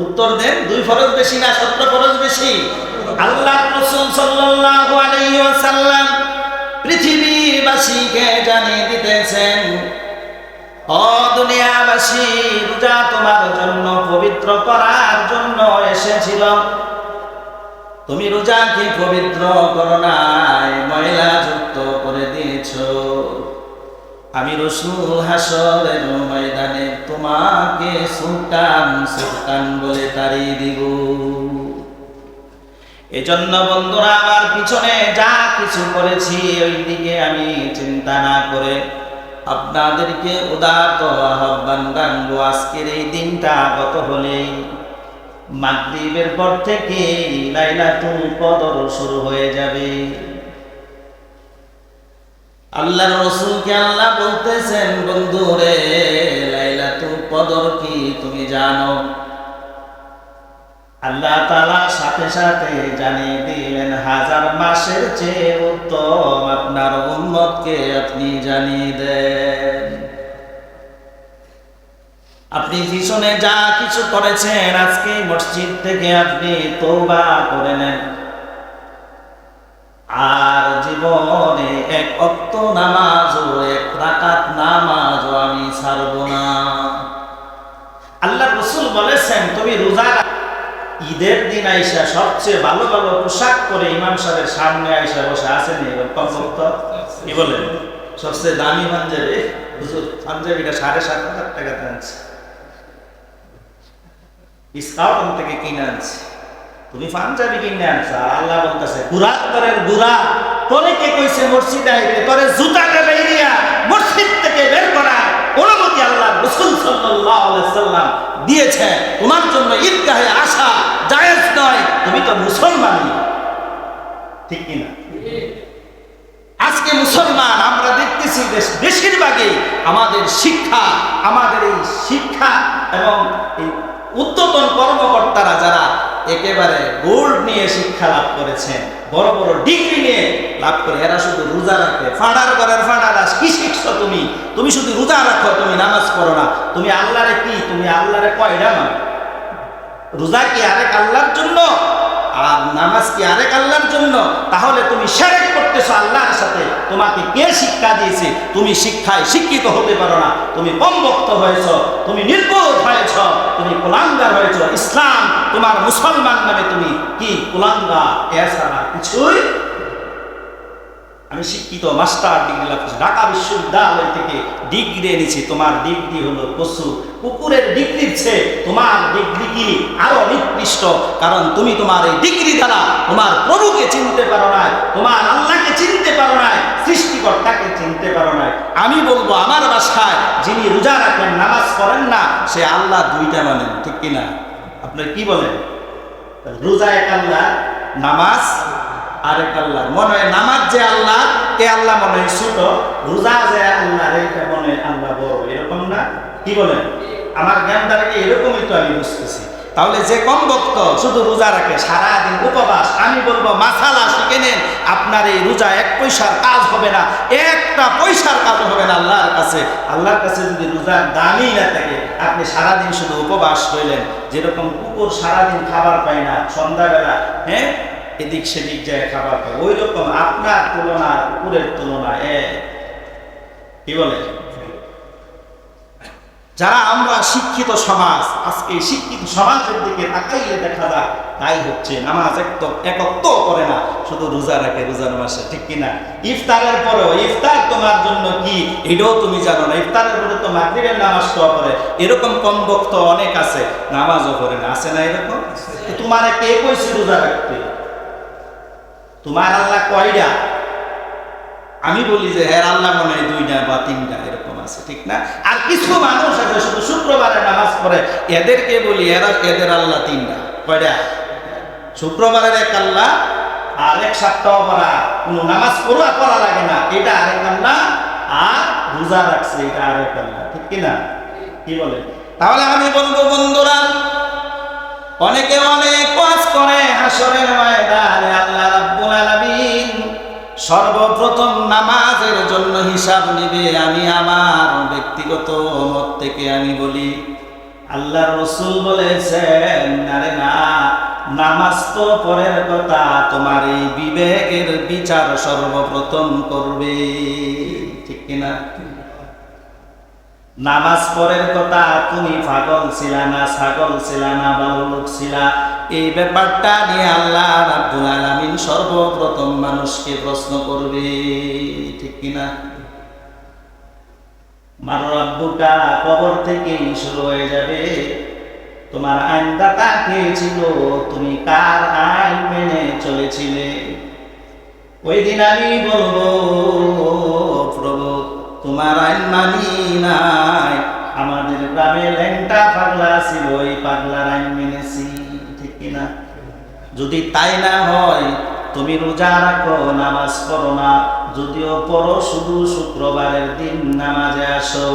উত্তর দেন। 2 ফরজ বেশি না 17 ফরজ বেশি? আল্লাহর রাসূল সাল্লাল্লাহু আলাইহি ওয়াসাল্লাম পৃথিবীবাসীকে জানিয়ে দিতেছেন, ও দুনিয়াবাসী, রোজা তোমার জন্য পবিত্র করার জন্য এসেছিল। তুমি রোজাকে পবিত্র করো নাই, ময়লা যুক্ত করে দিয়েছো। আমি রাসূল হাসরের ময়দানে তোমাকে সুলতান সুলতান বলে তাড়িয়ে দিব। এজন্য বন্ধুরা আমার, পিছনে যা কিছু করেছি ওই দিকে আমি চিন্তা না করে আপনাদেরকে উদাত্ত আহ্বান জানাবো। আজকের এই দিনটা গত হলেই মাগরিবের পর থেকে লাইলাতুল কদর শুরু হয়ে যাবে। আল্লাহর রাসূলকে আল্লাহ বলতেছেন, বন্ধু রে, লাইলাতুল কদর কি তুমি জানো? আল্লাহ তাআলা সাথে সাথে জানিয়ে দিলেন, 1000 মাসের চেয়ে উত্তম। আপনার উম্মতকে আপনি জানিয়ে দেন। আপনি পিছনে যা কিছু করেছেন, আজকে মসজিদ থেকে আপনি তওবা করে নেন, আর জীবনে 1 ওয়াক্ত নামাজও, 1 রাকাত নামাজও আমি ছাড়ব না। আল্লাহর রাসূল বলেছেন, তুমি রোজা ঈদের দিন আইসা সবচেয়ে ভালো ভালো পোশাক করে ইমাম সাহেবের সামনে আইসা বসে আছেন এরকম ভক্ত? কি বলেন? সবচেয়ে দামি পাঞ্জাবি, হুজুর পাঞ্জাবিটা 7,500 টাকা আনছে, স্কাউট থেকে কিনে আনছে। তুমি পাঞ্জাবি কিনে আনছা, আল্লাহ বলতেছে কুরাতরের গুড়া তোরে কে কইছে মসজিদে আইতে? তোরে জুতাটা বেরিয়া মসজিদ থেকে বের করার অনুমতি আল্লাহ রাসূল সাল্লাল্লাহু আলাইহি সাল্লাম দিয়েছে। তোমার জন্য ঈদগাহে আসা জায়েজ নয়, তুমি তো মুসলমানই, ঠিক কি না? আজকে মুসলমান আমরা দেখতেছি বেশিরভাগই আমাদের শিক্ষা, আমাদের এই শিক্ষা এবং এই উদ্যতন কর্মকর্তারা যারা একেবারে গোল্ড নিয়ে শিক্ষা লাভ করেছেন, বড় বড় ডিগ্রি নিয়ে লাভ করে, এরা শুধু রোজা রাখে। ফাঁড়ার ঘরের ফাঁড়ারা কি শিখছো তুমি? তুমি শুধু রোজা রাখো, তুমি নামাজ পড়ো না। তুমি আল্লাহরে কি, তুমি আল্লাহরে কয়টা মানে? রোজা কি আরেক আল্লাহর জন্য আর নামাজ কি আরেক আল্লাহর জন্য? তাহলে তুমি শিরক করতেছো আল্লাহর সাথে। তোমাকে কে শিক্ষা দিয়েছে? তুমি শিক্ষায় শিক্ষিত হতে পারো না, তুমি কমবক্ত হয়েছ, তুমি নির্বোধ হয়েছ, তুমি কুলাঙ্গার হয়েছ। ইসলাম তোমার মুসলমান নামে তুমি কি কুলাঙ্গার, এছাড়া কিছুই। আমি শিক্ষিত, মাস্টার ডিগ্রি লাভ করছি, ঢাকা বিশ্ববিদ্যালয় থেকে ডিগ্রি এনেছি। তোমার ডিগ্রি হলো কচু, কুকুরের ডিগ্রির চেয়ে তোমার ডিগ্রি কি আরো নিকৃষ্ট। কারণ তুমি তোমার এই ডিগ্রি দ্বারা তোমার প্রভুকে চিনতে পারো না, তোমার আল্লাহকে চিনতে পারো না, সৃষ্টিকর্তাকে চিনতে পারো না। আমি বলবো আমার ভাষায়, যিনি রোজা রাখেন, নামাজ পড়েন না, সে আল্লাহ দুইটা মানেন, ঠিক কিনা? আপনার কি বলেন? রোজা এক আল্লাহ, নামাজ আরেক আল্লাহ। মনে হয় নামাজ যে আল্লাহ, এ আল্লাহ মনে হয় ছোট, রোজা যে আল্লাহ, এটা মনে হয় আল্লাহ বড়, এরকম না? কি বলেন? আমার জ্ঞানটাকে এরকমই তো আমি বুঝতেছি। তাহলে যে কম ভক্ত শুধু রোজা রাখে, সারাদিন উপবাস, আমি বলবো মাসালা শিখে নেন। আপনার এই রোজা 1 পয়সার কাজ হবে না, 1টা পয়সার কাজ হবে না আল্লাহর কাছে। আল্লাহর কাছে যদি রোজার দামই না থাকে, আপনি সারাদিন শুধু উপবাস রইলেন। যেরকম কুকুর সারাদিন খাবার পায় না, সন্ধ্যাবেলা এদিক সেদিক যায় খাবার পায়, ওই রকম আপনার তুলনা কুকুরের তুলনা কি বলে? যারা আমরা শিক্ষিত সমাজ, আজকে শিক্ষিত সমাজের দিকে তাকাইলে দেখা যায় তাই হচ্ছে। নামাজ একত্ব করে না, শুধু রোজা রাখে রোজার মাসে, ঠিক কিনা? ইফতারের পরেও, ইফতার তোমার জন্য কি এটাও তুমি জানো না। ইফতারের পরে তো মাগরিবের নামাজটাও পড়ে, এরকম কম ভক্ত অনেক আছে, নামাজও পড়ে না, আছে না এরকম? তোমার কে কইছে রোজা রাখতে? তোমার আল্লাহ কয়টা? আমি বলি যে হ্যাঁ আল্লাহ মনে হয় 2টা বা 3টা এরকম আছে, ঠিক না? আর কিছু মানুষ আছে শুধু শুক্রবারে নামাজ পড়ে, এদেরকে বলি এদের আল্লাহ 3টা। কয়টা? শুক্রবারের এক আল্লাহ, আর এক সপ্তাহ পড়া কোনো নামাজ পড়া লাগে না, এটা আরেক আল্লাহ, আর রোজা রাখছে এটা আরেক আল্লাহ, ঠিক কিনা? কি বলে? তাহলে আমি বলবো বন্ধুরা, অনেকে অনেক কাজ করে, হাসরের ময়দানে আল্লাহ রাব্বুল আলামিন সর্বপ্রথম নামাজের জন্য হিসাব নিবে। আমি আমার ব্যক্তিগত মত থেকে আমি বলি, আল্লাহর রাসূল বলেছেন, আরে না, নামাজ তো পরের কথা, তোমার এই বিবেকের বিচার সর্বপ্রথম করবে, ঠিক কিনা? নামাজ পড়ের কথা, তুমি পাগল ছিলা না, ছাগল ছিলা না, বালক ছিলা, এই ব্যাপারটা নিয়ে আল্লাহ রাব্বুল আলামিন সর্বপ্রথম মানুষকে প্রশ্ন করবে, ঠিক কিনা? মান রাব্বুকা কবর থেকেই শুরু হয়ে যাবে। তোমার আইনদাতা কে ছিল? তুমি কার আইন মেনে চলেছিলে? ওই দিন আমি বলবো, প্রভু তোমার আইন মানি নাই, আমাদের গ্রামে ল্যাংটা পাগলা ছিল, এই পাগলার আইন মেনেছি, ঠিক কিনা? যদি তাই না হয়, তুমি রোজা রাখো, নামাজ পড়ো না, যদিও পড়ো শুধু শুক্রবারের দিন নামাজে আসো,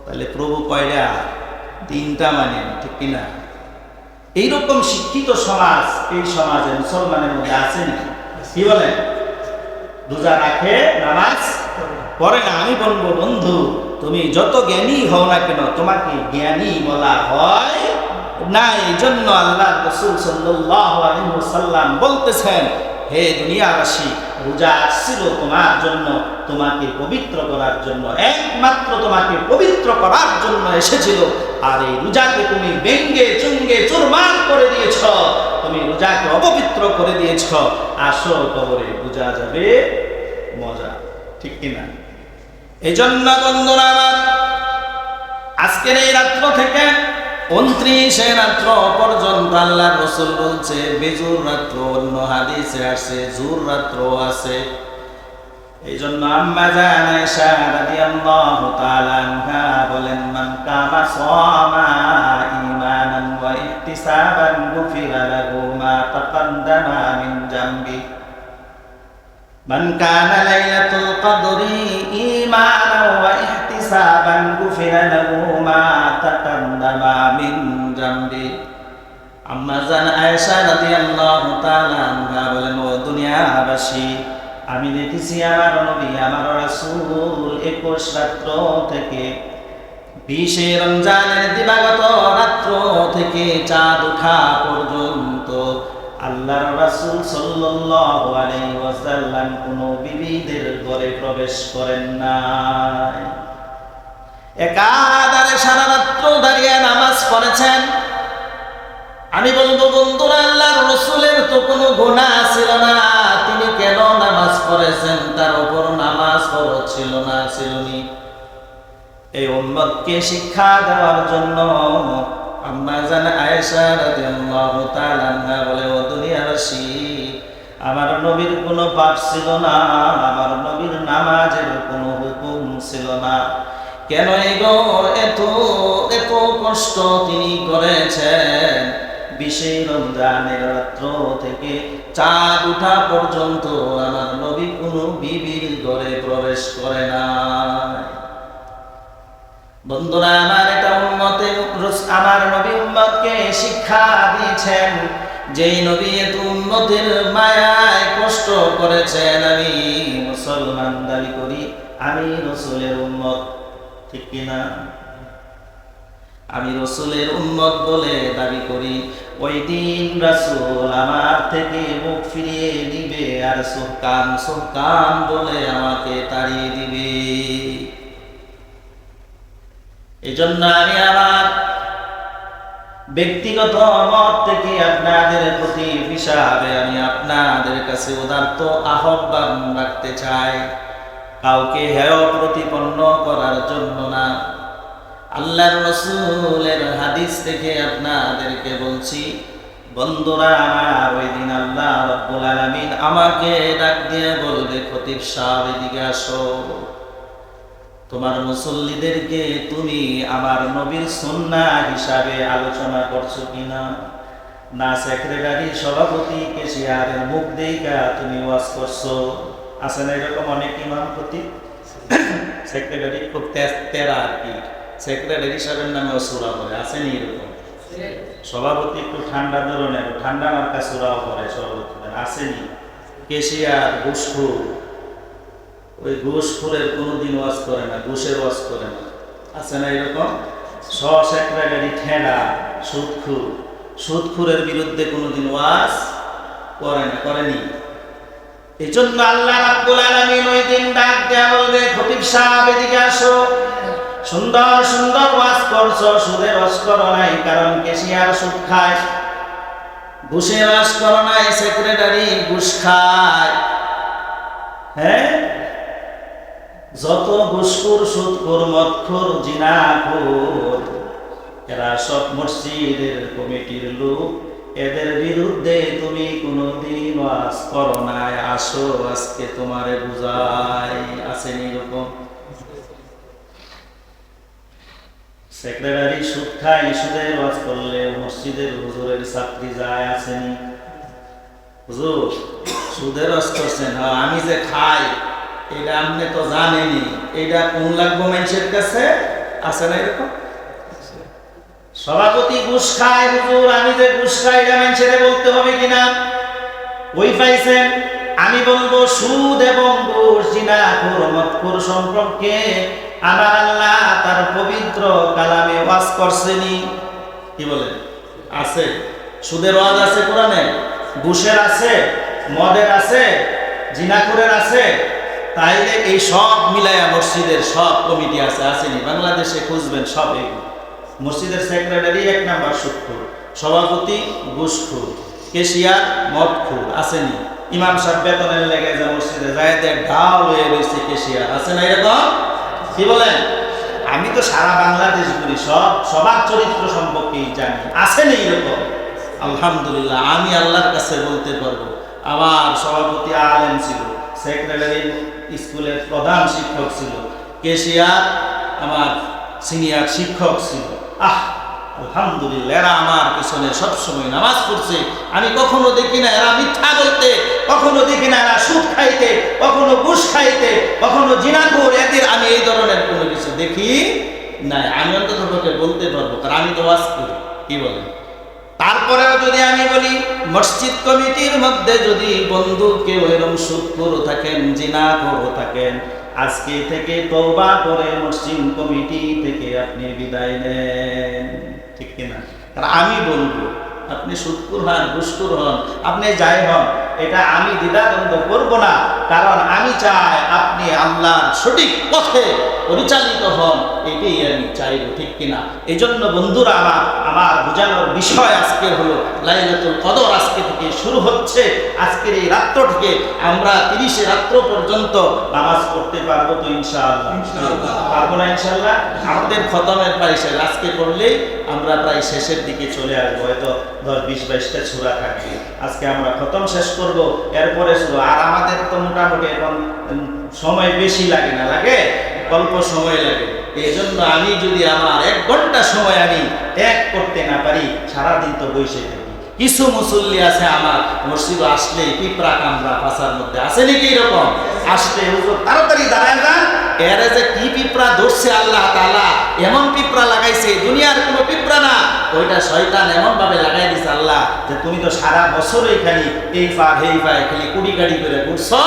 তাহলে প্রভু কয়টা? 3টা মানে, ঠিক কিনা? এইরকম শিক্ষিত সমাজ এই সমাজে মুসলমানের মধ্যে আছে নাকি? কি বলেন? রোজা রাখে, নামাজ পড়ে না। আমি বলবো বন্ধু, তুমি যত জ্ঞানী হও না কেন, তোমাকে জ্ঞানী বলা হয় না। এই জন্য আল্লাহ রাসূল সাল্লাল্লাহু আলাইহি ওয়াসাল্লাম বলতেছেন, হে দুনিয়াবাসী, রোজা আসছিল তোমার জন্য, তোমাকে পবিত্র করার জন্য, একমাত্র তোমাকে পবিত্র করার জন্য এসেছিল। আর এই রোজাকে তুমি ব্যঙ্গে চুঙ্গে চুরমার করে দিয়েছ, তুমি রোজাকে অপবিত্র করে দিয়েছ। আসো কবরে বোঝা যাবে মজা, ঠিক কিনা? এই জন্য বন্ধুরা আমার, আজকের এই রাত্র থেকে 29 রাত্র পর্যন্ত আল্লাহর রাসূল বলছে বেজুর রাত্র, অন্য হাদিসে আছে জুর রাত্র আছে। এই জন্য আম্মা জান আয়েশা রাদিয়াল্লাহু তাআলা আনহা বলেন, মান কামা সামা ঈমানান ওয়া ইহতিসাবান গুফিরা লাহু মা তাকাদ্দামা মিন জামবি। মান কানা লাইলাতুল কদরি ঈমানান ওয়া ইহতিসাবান গুফিরা লাহু মা তাকাদ্দামা মিন জামবি। আম্মা জান আয়েশা রাদিয়াল্লাহু তাআলা আনহা বলেন, ও দুনিয়াবাসী, আমি দেখেছি আমার নবী আমার রাসূল 21 রাত্র থেকে 20 রমজানের দিবাগত রাত্র থেকে চাঁদ ওঠা পর্যন্ত আল্লাহর রাসূল সাল্লাল্লাহু আলাইহি ওয়াসাল্লাম কোন বিবিদের ঘরে প্রবেশ করেন নাই। একাধারে সারা রাত্র দাঁড়িয়ে নামাজ পড়েছেন। আমি বলবো বন্ধুরা, আল্লাহর রাসূলের তো কোনো গুনাহ ছিল না, তিনি কেন নামাজ পড়েছেন? তার উপর নামাজ ফরজ ছিল না, ছিলনি? এই উম্মতকে শিক্ষা দেওয়ার জন্য আম্মা জান আয়েশা রাদিয়াল্লাহু তাআলা আনহা বলে, ও দুনিয়াবাসী, আমার নবীর কোনো পাপ ছিল না, আমার নবীর নামাজের কোনো হুকুম ছিল না। কেন এগো এত এত কষ্ট তিনি করেছেন? 20 রমজানের রাত্র থেকে চাঁদ ওঠা পর্যন্ত আমার নবী কোনো বিবির ঘরে প্রবেশ করে না। বন্ধুরা আমার, এটা আমার নবী উম্মতকে শিক্ষা দিয়েছেন, যেই নবী এত উম্মতের মায়ায় কষ্ট করেছেন। আমি মুসলমান দাবি করি, আমি রাসূলের উম্মত, ঠিক কিনা? আমি রাসূলের উম্মত বলে দাবি করি। ওই দিন রাসূল আমার থেকে মুখ ফিরিয়ে দিবে আর সুহকান সুহকান বলে আমাকে তাড়িয়ে দিবে। এজন্য আমি আমার ব্যক্তিগত মত থেকে আপনাদের প্রতি হিসাবে আমি আপনাদের কাছে উদাত্ত আহ্বান রাখতে চাই, কাউকে হেয় প্রতিপন্ন করার জন্য না। আল্লাহর রাসূলের হাদিস থেকে আপনাদেরকে বলছি, বন্ধুরা আমার, ওই দিন আল্লাহ রাব্বুল আলামিন আমাকে ডাক দিয়ে বলবে, খতিব সাহেব এদিকে আসো, তোমার মুসল্লিদেরকে তুমি আমার নবীর সুন্নাহ হিসাবে আলোচনা করছো কিনা? না সেক্রেটারি সভাপতি কেশিয়ারের মুখ দেইকা তুমি ওয়াজ করছো? আছে না এরকম অনেক ইমাম খতিব? সেক্রেটারি খুব তেরা আর কি, সেক্রেটারি সাহেবের নামে সুরা করে, আসেনি এরকম? সভাপতি একটু ঠান্ডা ধরনের, ঠান্ডা মার্কা সুরাও করে সভাপতি, আসেনি? কেশিয়ার ঘুষখোর, ওই ঘুষখোরের কোনোদিন ওয়াজ করে না, ঘুষের ওয়াজ করে না, আছে না এরকম? সেক্রেটারি ঠেলা, সুদখোর, সুদখোরের বিরুদ্ধে কোনোদিন ওয়াজ করে না, করেনি। এই জন্য আল্লাহ রাব্বুল আলামিন ওই দিন ডাক দেয়া বলবে, খতিব সাহেব এদিকে আসো, সুন্দর সুন্দর ওয়াজ করছো, সুদের ওয়াজ করো নাই, কারণ কেশিয়ার সুদ খায়। ঘুষের ওয়াজ করো নাই, সেক্রেটারি ঘুষ খায়। হ্যাঁ, যত ঘুষখোর, সুদখোর, মদখোর, জিনাখোর, এরা সব মসজিদের কমিটির লোক, এদের বিরুদ্ধে তুমি কোনোদিন ওয়াজ করো নাই। আসো আজকে তোমারে বুঝাই, আসেনি এরকম? সেক্রেটারি সুদ খায়, সুদের ওয়াজ করলে মসজিদের হুজুরের ছাত্রী যায়, আসেনি? হুজুর সুদের ওয়াজ করছেন, হ্যাঁ আমি যে খাই এটা আপনি তো জানেনি, এটা কোন লাগবো মানুষের কাছে, আছে না এরকম? সভাপতি ঘুষ খায়, হুজুর আমি যে ঘুষ খাই এটা মানুষের বলতে হবে কিনা? ওই পাইছেন? আমি বলবো সুদ এবং ঘুষ, জিনাখোর, মদখোর সম্পর্কে আমার আল্লাহ তার পবিত্র কালামে ওয়াজ করছেনি। কি বলে? আছে। সুদের ওয়াজ আছে কোরআনে, ঘুষের আছে, মদের আছে, জিনাখোরের আছে। তাইলে এই সব মিলায়া মসজিদের সব কমিটি আছে, আসেনি? বাংলাদেশে খুঁজবেন সব এগুলো মসজিদের সেক্রেটারি 1 নাম্বার সুদখোর, সভাপতি ঘুষখোর, কেশিয়ার মদখোর, আসেনি? ইমাম সাহেব বেতনের লেগে যে মসজিদে যায় দেখ ঢাল হয়ে রয়েছে কেশিয়ার, আছে না এরকম? কি বলেন? আমি তো সারা বাংলাদেশ ঘুরি, সবার চরিত্র সম্পর্কেই জানি, আছে না এরকম? আলহামদুলিল্লাহ, আমি আল্লাহর কাছে বলতে পারবো আমার সভাপতি আলেম ছিল, সেক্রেটারি স্কুলের প্রধান শিক্ষক ছিল, কেশিয়ার আমার সিনিয়র শিক্ষক ছিল। আলহামদুলিল্লাহ, এরা আমার পিছনে সবসময় নামাজ পড়ছে। আমি কখনো দেখি না এরা মিথ্যা বলতে, কখনো দেখি না এরা সুদ খাইতে, কখনো ঘুষ খাইতে, কখনো জিনাখোর, এদের আমি এই ধরনের কোনো কিছু দেখি নাই। আমি অন্তত বলতে পারবো, কারণ আমি তো ওয়াজ করি। কি বলেন? তারপরেও যদি আমি বলি, মসজিদ কমিটির মধ্যে যদি বন্ধু কেউ এরকম সুদখোর থাকেন, জিনাখোর থাকেন, আজকে থেকে তওবা করে মসজিদ কমিটি থেকে আপনি বিদায় নেন, ঠিক কিনা? কারণ আমি বলবো আপনি সুদখোর হন, ঘুষখোর হন, আপনি যাই হন, এটা আমি দ্বিধাদ্বন্দ্ব করব না, কারণ আমি চাই আপনি আল্লাহর সঠিক পথে পরিচালিত হন, এটাই আমি চাইব, ঠিক কিনা? এই জন্য বন্ধুরা আমার বোঝানোর বিষয় আজকে হলো লাইলাতুল কদর আজকে থেকে শুরু হচ্ছে। আজকের এই রাত্র থেকে আমরা 30 রাত্র পর্যন্ত নামাজ পড়তে পারবো তো ইনশাআল্লাহ? পারবো না ইনশাআল্লাহ? আমাদের খতমের প্রায় শেষ, আজকে পড়লেই আমরা প্রায় শেষের দিকে চলে আসবো, হয়তো 10, 20, 22টা সূরা থাকবে। আজকে আমরা খতম শেষ করব, এরপরে শুরু। আর আমাদের তো মোটামুটি এখন সময় বেশি লাগে না, লাগে অল্প সময় লাগে। এই জন্য আমি যদি আমার 1 ঘন্টা সময় আমি ত্যাগ করতে না পারি, সারাদিন তো বসে থাকি। কিছু মুসল্লি আছে আমার মসজিদ আসলে পিঁপড়া কামড়া পাশার মধ্যে, আছে নাকি এরকম? আসলে হুজুর তাড়াতাড়ি দাঁড়ায় না, এরা যে কি পিঁপড়া ধরছে আল্লাহ তাআলা, এমন পিঁপড়া লাগাইছে, দুনিয়ার কোনো পিঁপড়া না, ওইটা শয়তান এমন ভাবে লাগাই দিছে আল্লাহ, যে তুমি তো সারা বছর খালি এই পা হেই পায়ে খালি কুড়ি কাড়ি করে ঘুরছো,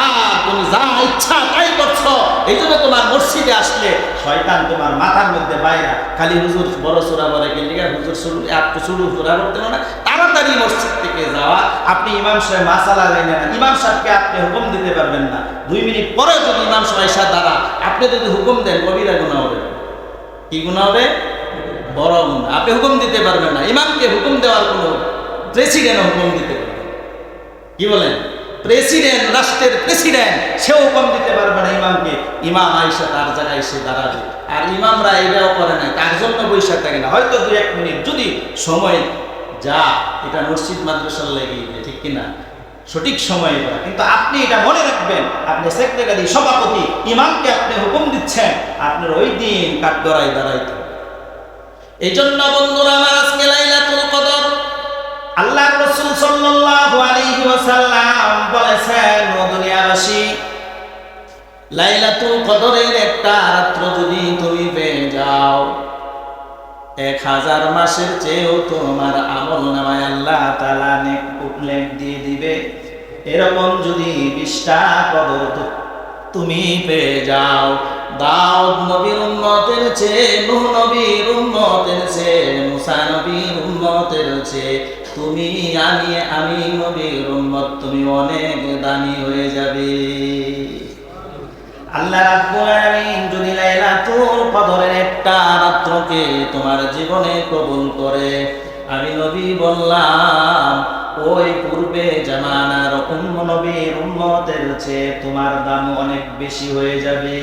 আর তুমি যা ইচ্ছা তাই করছো। এই জন্য তোমার মসজিদে আসলে শয়তান তোমার মাথার মধ্যে বাইরা খালি হুজুর বড় সূরা পড়ে, কিন্তু হুজুর শুরু একটু শুরু সূরা পড়তে না, তাড়াতাড়ি মসজিদ থেকে যাওয়া। আপনি ইমাম সাহেব মাসালা জানেন না, ইমাম সাহেবকে আপনি হুকুম দিতে পারবেন না, 2 মিনিট পরে যদি ইমাম সাহেব এসে দাঁড়া, আপনি যদি হুকুম দেন কবিরা গুনাহ হবে। কি গুনাহ হবে? বড় গুনাহ। আপনি হুকুম দিতে পারবেন না, ইমামকে হুকুম দেওয়ার কোনো প্রেসিডেন্ট হুকুম দিতে পারবে। কি বলেন? প্রেসিডেন্ট, রাষ্ট্রের প্রেসিডেন্ট, সে হুকুম দিতে পারবে না ইমামকে। ইমাম আয়েশা তার জায়গায় এসে দাঁড়াবে। আর ইমামরা এটাও করে না, তার জন্য বৈশাখ থাকে না, হয়তো 2-1 মিনিট যদি সময় যা, এটা মসজিদ মাদ্রাসার লেগে, ঠিক কিনা? সঠিক সময়ে করা। কিন্তু আপনি এটা মনে রাখবেন, আপনি সেক্রেটারি, সভাপতি, ইমামকে আপনি হুকুম দিচ্ছেন, আপনার ওই দিন কাঠগড়ায় দাঁড়াইতে। এই জন্য বন্ধুরা আমার, আজকে লাইলাতুল কদর, আল্লাহর রাসূল সাল্লাল্লাহু আলাইহি ওয়াসাল্লাম বলেছেন, ও দুনিয়াবাসী, লাইলাতুল কদরের একটা রাত্র যদি তুমি পেয়ে যাও, 1000 মাসের চেয়েও তোমার আমলনামায় আল্লাহ তাআলা নেক দিয়ে দিবে। এরকম যদি 20টা কদর তুমি পেয়ে যাও, দাউদ নবীর উম্মতের চেয়ে, নূহ নবীর উম্মতের চেয়ে, মুসা নবীর উম্মতের চেয়ে তুমি আমি নবীর উম্মত, তুমি অনেক দামি হয়ে যাবে। আল্লাহ রাব্বুল আলামিন যদি লাইলাতুল কদরের একটা রাত্রকে তোমার জীবনে কবুল করে, আমি নবী বললাম, ওই পূর্বে জামানার নবীর উম্মতের চেয়ে তোমার দাম অনেক বেশি হয়ে যাবে।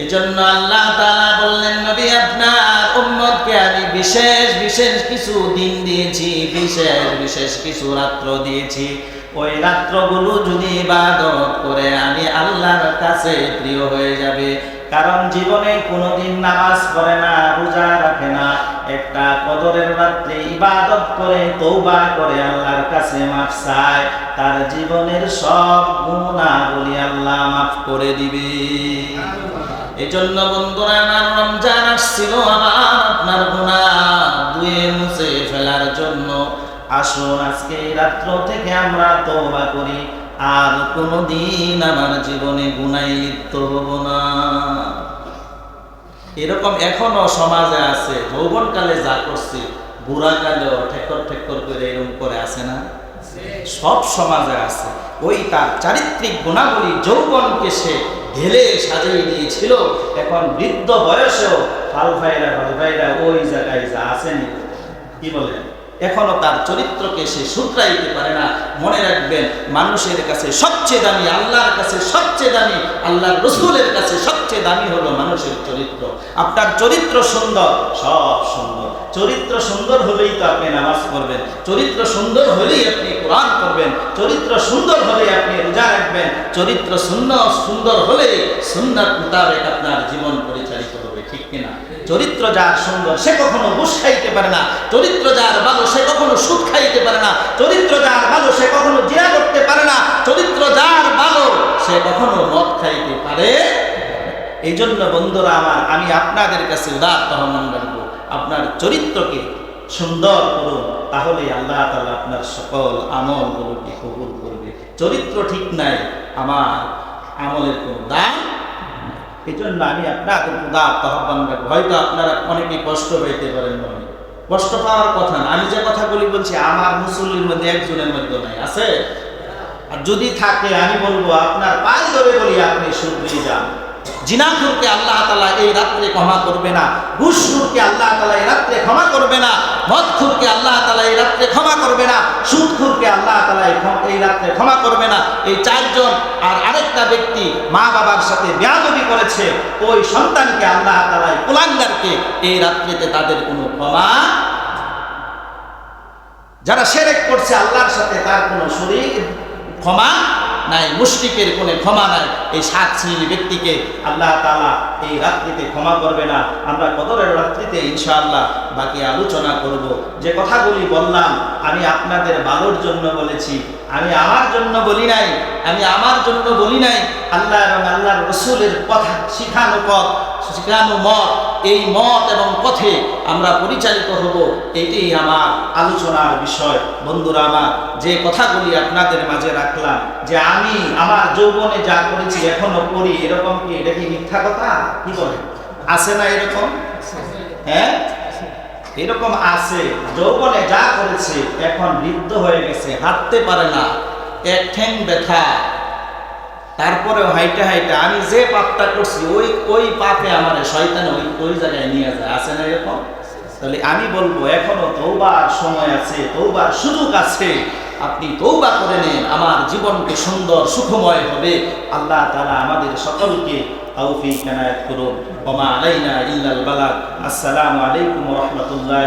এজন্য আল্লাহ তাআলা বললেন, নবী আপনার উম্মতকে আমি বিশেষ বিশেষ কিছু দিন দিয়েছি, বিশেষ বিশেষ কিছু রাত্র দিয়েছি। ওই রাত্রগুলো যদি ইবাদত করে, আমি আল্লাহর কাছে প্রিয় হয়ে যাবে। কারণ জীবনে কোনোদিন নামাজ পড়ে না, রোজা রাখে না, একটা কদরের রাত্রে ইবাদত করে, তওবা করে, আল্লাহর কাছে মাফ চায়, তার জীবনের সব গুনাহগুলি আল্লাহ মাফ করে দিবে। এজন্য বন্ধুরা আমার, রমজান আসছিল আমার আপনার গুনাহ ধুয়ে মুছে ফেলার জন্য। আসুন আজকে এই রাত্র থেকে আমরা তওবা করি, আর কোনোদিন আমার জীবনে গুনাহে লিপ্ত হব না। এরকম এখনো সমাজে আছে, যৌবনকালে যা করছে বুড়াকালেও ঠেকর ঠেকর করে এরকম করে, আছে না? সব সমাজে আছে। ওই তার চারিত্রিক গুণাবলী যৌবনকে সে ঢেলে সাজিয়ে নিয়েছিল, এখন বৃদ্ধ বয়সেও ফালফাইরা ওই জায়গায় যা আসেনি, কি বলেন, এখনো তার চরিত্রকে সে শুধরাইতে পারে না। মনে রাখবেন, মানুষের কাছে সবচেয়ে দামি, আল্লাহর কাছে সবচেয়ে দামি, আল্লাহর রসুলের কাছে সবচেয়ে দামি হলো মানুষের চরিত্র। আপনার চরিত্র সুন্দর, সব সুন্দর। চরিত্র সুন্দর হলেই তো আপনি নামাজ পড়বেন, চরিত্র সুন্দর হলেই আপনি কোরআন পড়বেন, চরিত্র সুন্দর হলেই আপনি রোজা রাখবেন, চরিত্র সুন্দর হলেই সুন্নাত মোতাবেক আপনার জীবন পরিচালিত হবে, ঠিক কিনা? চরিত্র যার সুন্দর সে কখনো ঘুষ খাইতে পারে না, চরিত্র যার ভালো সে কখনো সুদ খাইতে পারে না, চরিত্র যার ভালো সে কখনো জিনা করতে পারে না, চরিত্র যার ভালো সে কখনো মদ খাইতে পারে। এই জন্য বন্ধুরা আমার, আমি আপনাদের কাছে উদাত্ত আহ্বান রাখবো, আপনার চরিত্রকে সুন্দর করুন, তাহলে আল্লাহ তাআলা আপনার সকল আমলগুলোকে কবুল করবে। চরিত্র ঠিক নাই, আমার আমলের কোনো দাম। এই জন্য আমি আপনাদের উদাত্ত আহ্বান রাখবো। হয়তো আপনারা অনেকে কষ্ট পাইতে পারেন, নয় কষ্ট পাওয়ার কথা না, আমি যে কথাগুলি বলছি আমার মুসল্লির মধ্যে একজনের মধ্যে নাই, আছে? আর যদি থাকে আমি বলবো আপনার পায়ে ধরে বলি, আপনি শুধরে যান। জিনাখুরকে আল্লাহ তাআলা এই রাত্রে ক্ষমা করবে না, ঘুষখোরকে আল্লাহ তাআলা এই রাত্রে ক্ষমা করবে না, মদখোরকে আল্লাহ তাআলা এই রাত্রে ক্ষমা করবে না, সুদখোরকে আল্লাহ তাআলা এই রাত্রে ক্ষমা করবে না। এই চারজন, আর আরেকটা ব্যক্তি মা বাবার সাথে বেয়াদবি করেছে, ওই সন্তানকে আল্লাহ তাআলা, কুলাঙ্গারকে এই রাত্রিতে তাদের কোনো ক্ষমা। যারা শিরক করছে আল্লাহর সাথে, তার কোনো শরীক ক্ষমা নাই, মুশরিকের কোনো ক্ষমা নাই। এই 7 শ্রেণীর ব্যক্তিকে আল্লাহ তাআলা এই রাত্রিতে ক্ষমা করবে না। আমরা কদরের রাত্রিতে ইনশাআল্লাহ বাকি আলোচনা করব। যে কথাগুলি বললাম আমি আপনাদের ভালোর জন্য বলেছি, আমি আমার জন্য বলি নাই, আমি আমার জন্য বলি নাই। আল্লাহ এবং আল্লাহর রাসূলের কথা শিখানো পথ, শিখানো মত, এই মত এবং পথে আমরা পরিচালিত হব, এটাই আমার আলোচনার বিষয়। বন্ধুরা আমার, যে কথাগুলি আপনাদের মাঝে রাখলাম, যে আমি আমার যৌবনে যা করেছি এখনো করি, এরকম কি, এটা কি মিথ্যা কথা? কি বলে, আছে না এরকম? হ্যাঁ, এরকম আছে। যৌবনে যা করেছে, এখন বৃদ্ধ হয়ে গেছে, হাঁটতে পারে না, এক ঠ্যাং ব্যথা, তারপরেও হাইটা হাইটা আমি যে পাপটা করছি ওই পাপে আমার শয়তান ওই জায়গায় নিয়ে যায়, আছে না এরকম? তাহলে আমি বলবো এখনো তওবার সময় আছে, তওবার সুযোগ আছে। আপনি তওবা করে নেন, আমার জীবনকে সুন্দর সুখময় হবে। আল্লাহ তাআলা আমাদের সকলকে তৌফিক এনায়েত করুন। ওয়া মা আলাইনা ইল্লাল বালাগ। আসসালামু আলাইকুম ওয়া রাহমাতুল্লাহ।